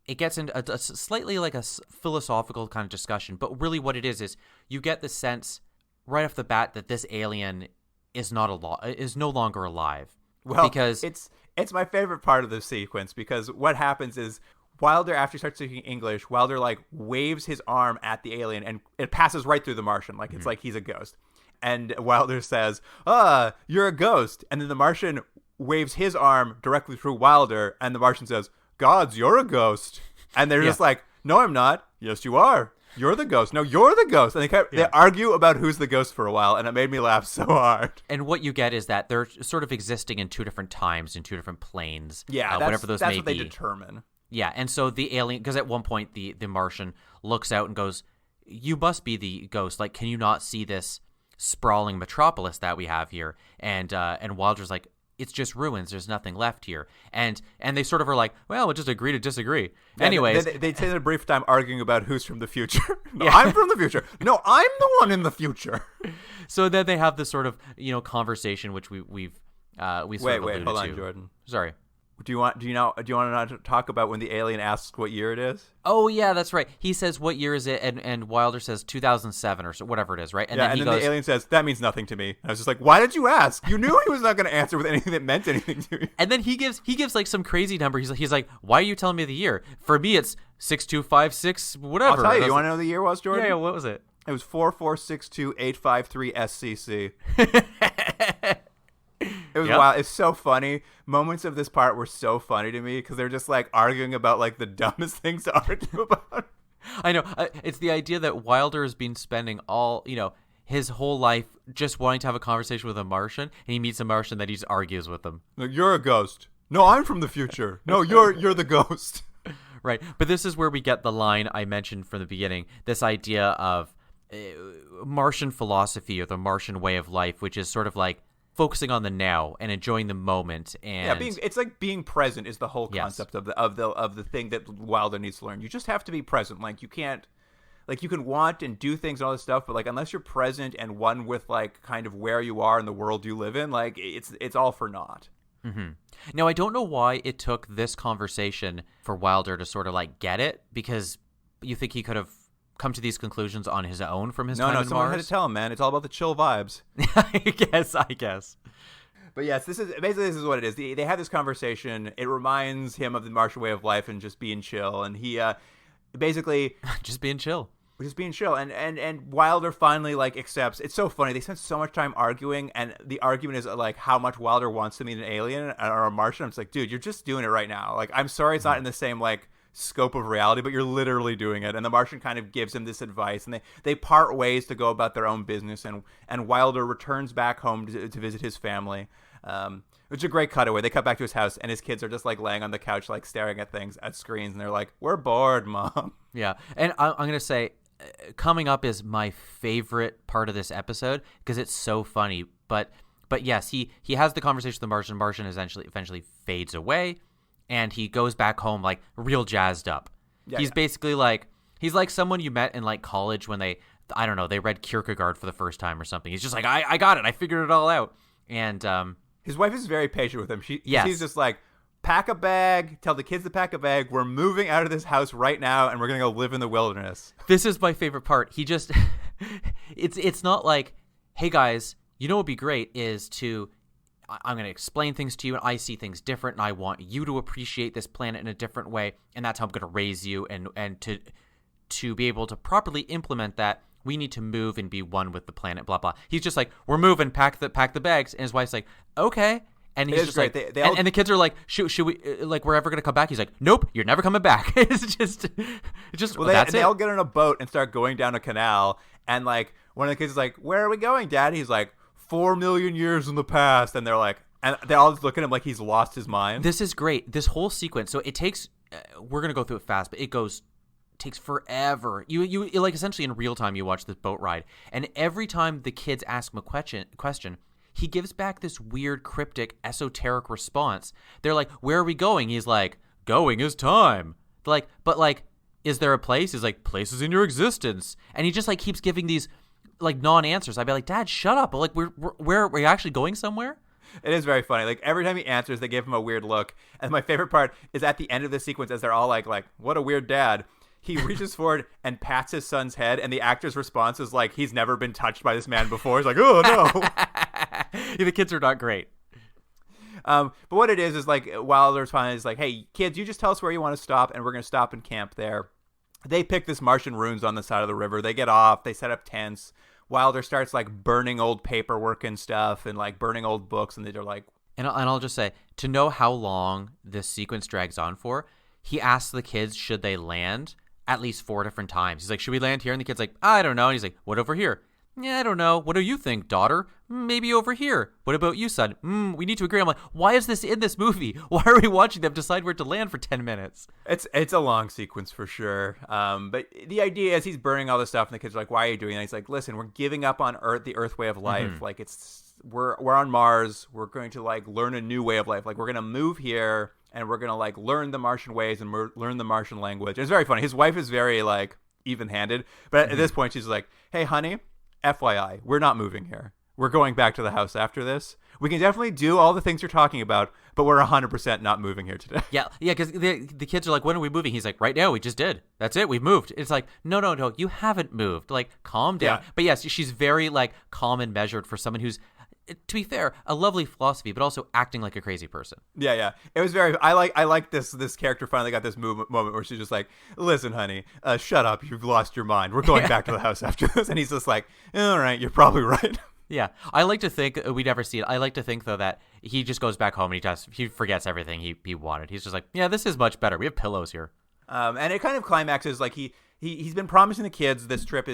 it gets into a slightly like a philosophical kind of discussion. But really what it is you get the sense right off the bat that this alien is no longer alive. Well, because it's my favorite part of the sequence, because what happens is Wilder, after he starts speaking English, Wilder like waves his arm at the alien and it passes right through the Martian. Like it's like he's a ghost. And Wilder says, you're a ghost. And then the Martian waves his arm directly through Wilder and the Martian says, Gods, you're a ghost. And they're just like, no, I'm not. Yes, you are. You're the ghost. No, you're the ghost. And they argue about who's the ghost for a while, and it made me laugh so hard. And what you get is that they're sort of existing in two different times, in two different planes. Yeah, whatever those may be. That's what they determine. Yeah, and so the alien, because at one point the Martian looks out and goes, you must be the ghost. Like, can you not see this sprawling metropolis that we have here? And Wilder's like, it's just ruins. There's nothing left here. And they sort of are like, well, we'll just agree to disagree. Yeah, anyways. They spend a brief time arguing about who's from the future. No, I'm from the future. No, I'm the one in the future. So then they have this sort of, conversation, which we've sort of alluded to. Hold on, Jordan. Sorry. Do you want to talk about when the alien asks what year it is? Oh yeah, that's right. He says, "What year is it?" And Wilder says 2007 or so, whatever it is, right? And then the alien says, "That means nothing to me." I was just like, "Why did you ask? You knew he was not going to answer with anything that meant anything to you." And then he gives like some crazy number. He's like, "Why are you telling me the year? For me, it's 6256 whatever." I'll tell you. You want to know what the year was, Jordan? Yeah. What was it? It was 4462853 SCC. It was wild. It's so funny. Moments of this part were so funny to me because they're just like arguing about like the dumbest things to argue about. I know. It's the idea that Wilder has been spending all, his whole life just wanting to have a conversation with a Martian, and he meets a Martian that he just argues with them. Like, you're a ghost. No, I'm from the future. No, you're the ghost. Right. But this is where we get the line I mentioned from the beginning, this idea of Martian philosophy or the Martian way of life, which is sort of like, focusing on the now and enjoying the moment. And it's like being present is the whole concept of the thing that Wilder needs to learn. You just have to be present. Like you can't, like you can want and do things and all this stuff, but like unless you're present and one with like kind of where you are in the world you live in, like it's all for naught. Mm-hmm. Now, I don't know why it took this conversation for Wilder to sort of like get it, because you think he could have come to these conclusions on his own from his time in someone Mars? had to tell him, man. It's all about the chill vibes. I guess. But yes, this is what it is. They have this conversation. It reminds him of the Martian way of life and just being chill. And he basically just being chill. And Wilder finally like accepts. It's so funny. They spent so much time arguing, and the argument is like how much Wilder wants to meet an alien or a Martian. I'm just like, dude, you're just doing it right now. Like, I'm sorry, it's not in the same like scope of reality, but you're literally doing it. And the Martian kind of gives him this advice, and they part ways to go about their own business. And Wilder returns back home to visit his family. Which is a great cutaway. They cut back to his house, and his kids are just like laying on the couch, like staring at things, at screens, and they're like, "We're bored, Mom." Yeah, and I'm gonna say, coming up is my favorite part of this episode because it's so funny. But yes, he has the conversation with the Martian. Martian eventually fades away, and he goes back home like real jazzed up. He's basically like someone you met in like college when they read Kierkegaard for the first time or something. He's just like, I got it, I figured it all out. And his wife is very patient with him. She's just like, pack a bag, tell the kids to pack a bag. We're moving out of this house right now, and we're going to go live in the wilderness. This is my favorite part. He just, it's not like, hey guys, you know what would be great is I'm going to explain things to you, and I see things different, and I want you to appreciate this planet in a different way, and that's how I'm going to raise you, and to be able to properly implement that, we need to move and be one with the planet, blah, blah. He's just like, we're moving, pack the bags. And his wife's like, okay. And he's just great. Like, and the kids are like, should we, like, we're ever going to come back? He's like, nope, you're never coming back. It's just, they all get on a boat and start going down a canal. And like, one of the kids is like, where are we going, Dad? He's like, 4 million years in the past. And they're like, and they all just look at him like he's lost his mind. This is great. This whole sequence. So it takes, we're going to go through it fast, but takes forever. You like essentially in real time you watch this boat ride, and every time the kids ask him a question, he gives back this weird cryptic esoteric response. They're like, where are we going? He's like, going is time. They're like, but like, is there a place? He's like, places in your existence. And he just like keeps giving these like non-answers. I'd be like, Dad, shut up. But like, where are we actually going somewhere? It is very funny. Like every time he answers, they give him a weird look. And my favorite part is at the end of the sequence, as they're all like, what a weird dad. He reaches forward and pats his son's head, and the actor's response is like he's never been touched by this man before. He's like, oh, no. The kids are not great. But what it is like Wilder's finally is like, hey, kids, you just tell us where you want to stop, and we're going to stop and camp there. They pick this Martian ruins on the side of the river. They get off. They set up tents. Wilder starts like burning old paperwork and stuff and like burning old books, and they're like... And I'll just say, to know how long this sequence drags on for, he asks the kids, should they land at least 4 different times. He's like, should we land here? And the kid's like, I don't know. And he's like, what over here? Yeah, I don't know. What do you think, daughter? Maybe over here. What about you, son? We need to agree. I'm like, why is this in this movie? Why are we watching them decide where to land for 10 minutes? It's a long sequence for sure. But the idea is he's burning all this stuff, and the kids are like, why are you doing that? He's like, listen, we're giving up on Earth, the Earth way of life. Mm-hmm. Like we're on Mars. We're going to like learn a new way of life. Like we're going to move here, and we're going to like learn the Martian ways and learn the Martian language. It's very funny. His wife is very like even-handed, but at this point she's like, hey, honey, FYI, we're not moving here. We're going back to the house after this. We can definitely do all the things you're talking about, but we're 100% not moving here today. Yeah, because the kids are like, when are we moving? He's like, right now, we just did. That's it, we've moved. It's like, no, you haven't moved. Like, calm down. Yeah. But yes, she's very like calm and measured for someone who's, to be fair, a lovely philosophy, but also acting like a crazy person. Yeah. It was very. I like this character finally got this moment where she's just like, "Listen, honey, shut up. You've lost your mind. We're going back to the house after this." And he's just like, "All right, you're probably right." Yeah, I like to think we never see it. I like to think though that he just goes back home and he forgets everything he wanted. He's just like, "Yeah, this is much better. We have pillows here." And it kind of climaxes like he's been promising the kids this trip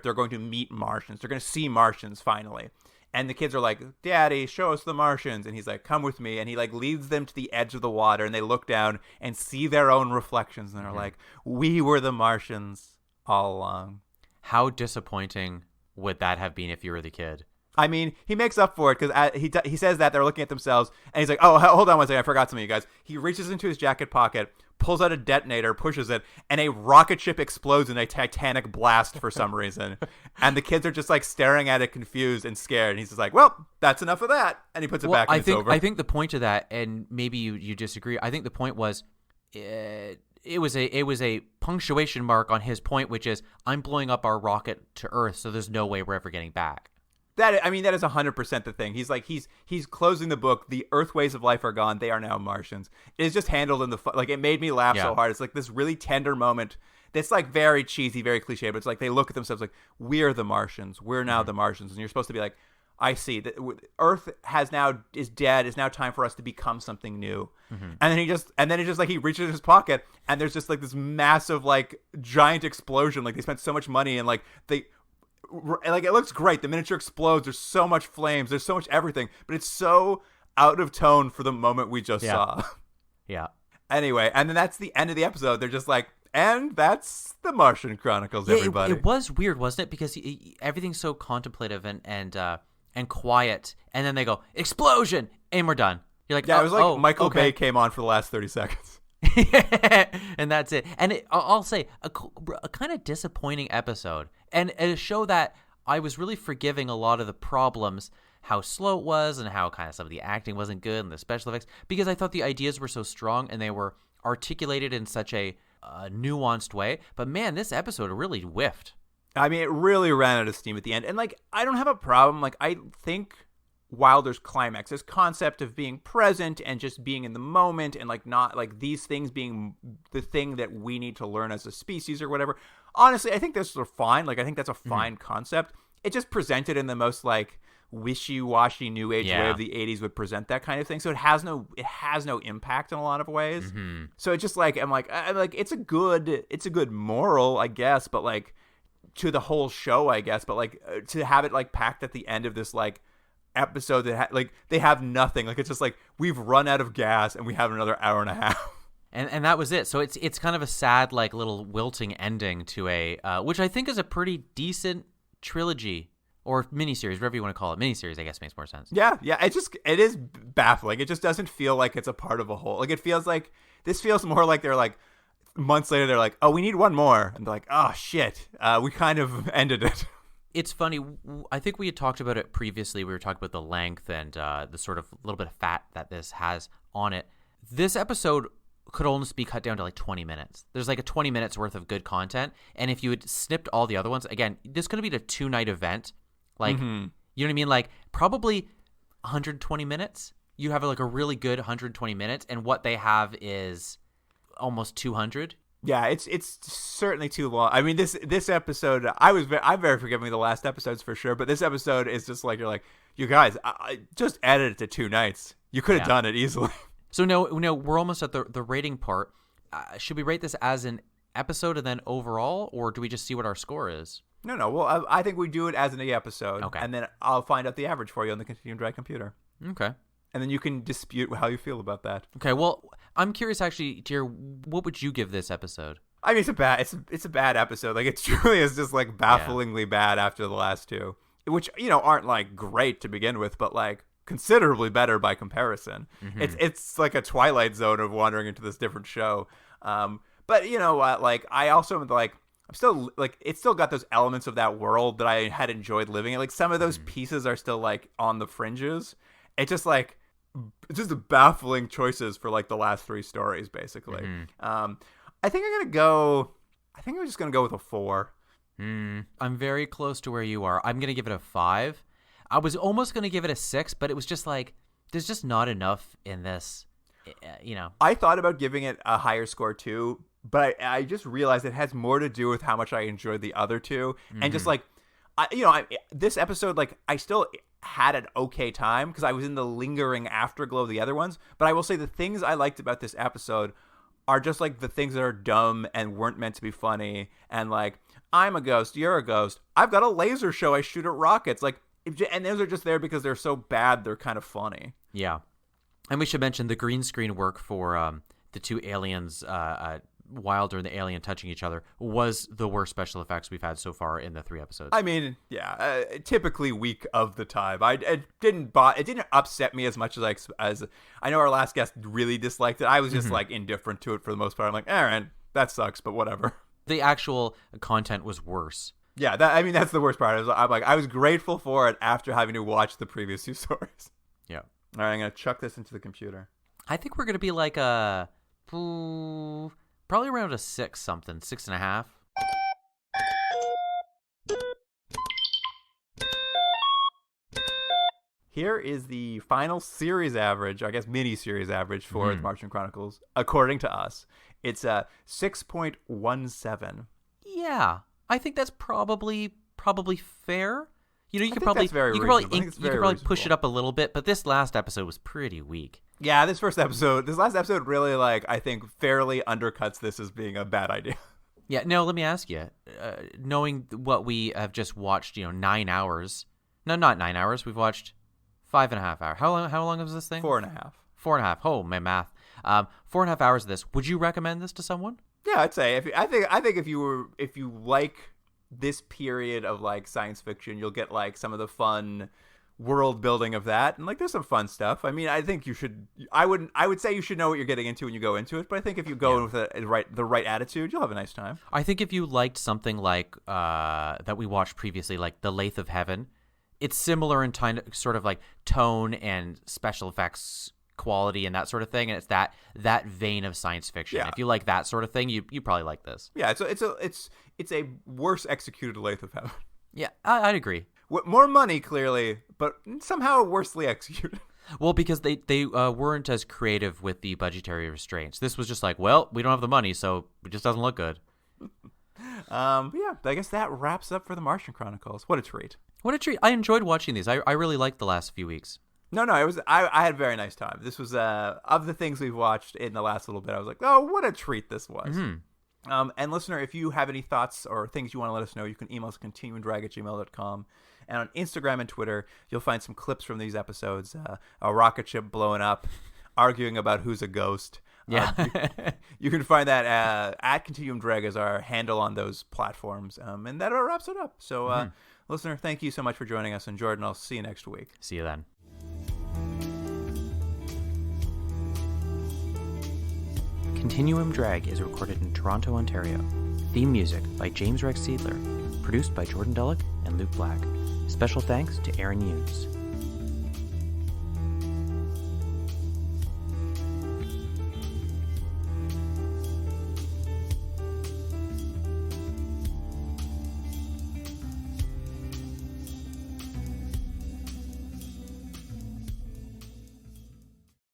they're going to meet Martians. They're going to see Martians finally. And the kids are like, Daddy, show us the Martians. And he's like, come with me. And he like leads them to the edge of the water. And they look down and see their own reflections. And they're like, we were the Martians all along. How disappointing would that have been if you were the kid? I mean, he makes up for it because he says that they're looking at themselves, and he's like, "Oh, hold on one second, I forgot something, you guys." He reaches into his jacket pocket, pulls out a detonator, pushes it, and a rocket ship explodes in a Titanic blast for some reason. And the kids are just like staring at it, confused and scared. And he's just like, "Well, that's enough of that," and he puts it back. And it's over. I think the point of that, and maybe you disagree. I think the point was, it was a punctuation mark on his point, which is, I'm blowing up our rocket to Earth, so there's no way we're ever getting back. That is 100% the thing. He's like he's closing the book. The Earth ways of life are gone. They are now Martians. It is just handled in the like. It made me laugh so hard. It's like this really tender moment. That's like very cheesy, very cliche. But it's like they look at themselves like, we're the Martians. We're now the Martians, and you're supposed to be like, I see that Earth is dead. It's now time for us to become something new. And then he just like he reaches in his pocket, and there's just like this massive like giant explosion. Like they spent so much money, and like like it looks great. The miniature explodes. There's so much flames. There's so much everything, but it's so out of tone for the moment we just saw. Yeah. Anyway, and then that's the end of the episode. They're just like, and that's the Martian Chronicles, everybody. It was weird, wasn't it? Because everything's so contemplative and quiet, and then they go explosion, and we're done. You're like, it was like Michael Bay came on for the last 30 seconds. And that's it. And I'll say a kind of disappointing episode, and a show that I was really forgiving a lot of the problems, how slow it was, and how kind of some of the acting wasn't good, and the special effects, because I thought the ideas were so strong and they were articulated in such a nuanced way. But man, this episode really whiffed. I mean, it really ran out of steam at the end, and like I don't have a problem. Like I think Wilder's climax, this concept of being present and just being in the moment, and like not like these things being the thing that we need to learn as a species or whatever. Honestly, I think those are fine. Like I think that's a fine concept. It just presented in the most like wishy-washy new age way of the 80s would present that kind of thing. So it has no impact in a lot of ways. So it's just like I'm like it's a good moral, I guess, but like to the whole show, I guess, but like to have it like packed at the end of this like episode that like they have nothing, like it's just like we've run out of gas and we have another hour and a half, and that was it. So it's kind of a sad like little wilting ending to a which I think is a pretty decent trilogy or miniseries, whatever you want to call it. Miniseries, I guess, makes more sense. Yeah, it is baffling. It just doesn't feel like it's a part of a whole. Like it feels like this feels more like they're like months later they're like, oh, we need one more, and they're like, oh shit, we kind of ended it. It's funny. I think we had talked about it previously. We were talking about the length and the sort of little bit of fat that this has on it. This episode could almost be cut down to like 20 minutes. There's like a 20 minutes worth of good content. And if you had snipped all the other ones, again, this could have been a 2-night event. Like, you know what I mean? Like probably 120 minutes. You have like a really good 120 minutes. And what they have is almost 200. Yeah, it's certainly too long. I mean, this episode, I'm very forgiving of the last episodes for sure, but this episode is just like, you're like, you guys, I just added it to 2 nights. You could have done it easily. So no, we're almost at the rating part. Should we rate this as an episode and then overall, or do we just see what our score is? No. Well, I think we do it as an episode, okay, and then I'll find out the average for you on the Continuum Dry computer. Okay. And then you can dispute how you feel about that. Okay, well, I'm curious actually, dear, what would you give this episode? I mean, it's a bad episode. Like it truly is just like bafflingly bad after the last two, which aren't like great to begin with, but like considerably better by comparison. It's like a Twilight Zone of wandering into this different show. But you know what? Like I also like I'm still like it's still got those elements of that world that I had enjoyed living in. Like some of those pieces are still like on the fringes. It's just like. It's just baffling choices for like the last 3 stories, basically. I think I'm just gonna go with a 4. I'm very close to where you are. I'm gonna give it a 5. I was almost gonna give it a 6, but it was just like there's just not enough in this. I thought about giving it a higher score too, but I just realized it has more to do with how much I enjoyed the other 2, and just like this episode, like I still had an okay time because I was in the lingering afterglow of the other ones. But I will say the things I liked about this episode are just like the things that are dumb and weren't meant to be funny. And like, I'm a ghost, you're a ghost. I've got a laser show I shoot at rockets. Like, and those are just there because they're so bad they're kind of funny. Yeah. And we should mention the green screen work for the 2 aliens Wilder and the alien touching each other was the worst special effects we've had so far in the 3 episodes. I mean, yeah, typically weak of the time. It didn't upset me as much as I know our last guest really disliked it. I was just like indifferent to it for the most part. I'm like, all right, that sucks, but whatever. The actual content was worse. Yeah, that's the worst part. I was grateful for it after having to watch the previous 2 stories. Yeah. All right, I'm gonna chuck this into the computer. I think we're gonna be like a probably around a 6.5. Here is the final series average, I guess mini-series average for the Martian Chronicles, according to us. It's 6.17. Yeah, I think that's probably fair. You could probably push it up a little bit, but this last episode was pretty weak. Yeah, this last episode really, I think fairly undercuts this as being a bad idea. Yeah, no, let me ask you, knowing what we have just watched, 9 hours. No, not 9 hours. We've watched 5.5 hours. How long was this thing? 4.5. 4.5. Oh, my math. 4.5 hours of this. Would you recommend this to someone? Yeah, I'd say. I think if you like this period of science fiction, you'll get some of the fun world building of that, and there's some fun stuff. I mean, I think you should. I would say you should know what you're getting into when you go into it. But I think if you go in with the right attitude, you'll have a nice time. I think if you liked something that we watched previously, like The Lathe of Heaven, it's similar in sort of tone and special effects quality and that sort of thing, and it's that vein of science fiction. Yeah. If you like that sort of thing, you probably like this. Yeah, it's a worse executed Lathe of Heaven. Yeah, I'd agree. More money, clearly, but somehow worsely executed. Well, because they weren't as creative with the budgetary restraints. This was just well, we don't have the money, so it just doesn't look good. Yeah, I guess that wraps up for the Martian Chronicles. What a treat. What a treat. I enjoyed watching these. I really liked the last few weeks. No, it was. I had a very nice time. This was of the things we've watched in the last little bit. I was like, oh, what a treat this was. Mm-hmm. And listener, if you have any thoughts or things you want to let us know, you can email us at continuumdrag@gmail.com. And on Instagram and Twitter, you'll find some clips from these episodes. A rocket ship blowing up, arguing about who's a ghost. Yeah. You can find that at Continuum Drag as our handle on those platforms. And that wraps it up. So, listener, thank you so much for joining us. And Jordan, I'll see you next week. See you then. Continuum Drag is recorded in Toronto, Ontario. Theme music by James Rex Seidler. Produced by Jordan Dullock and Luke Black. Special thanks to Aaron Yunes.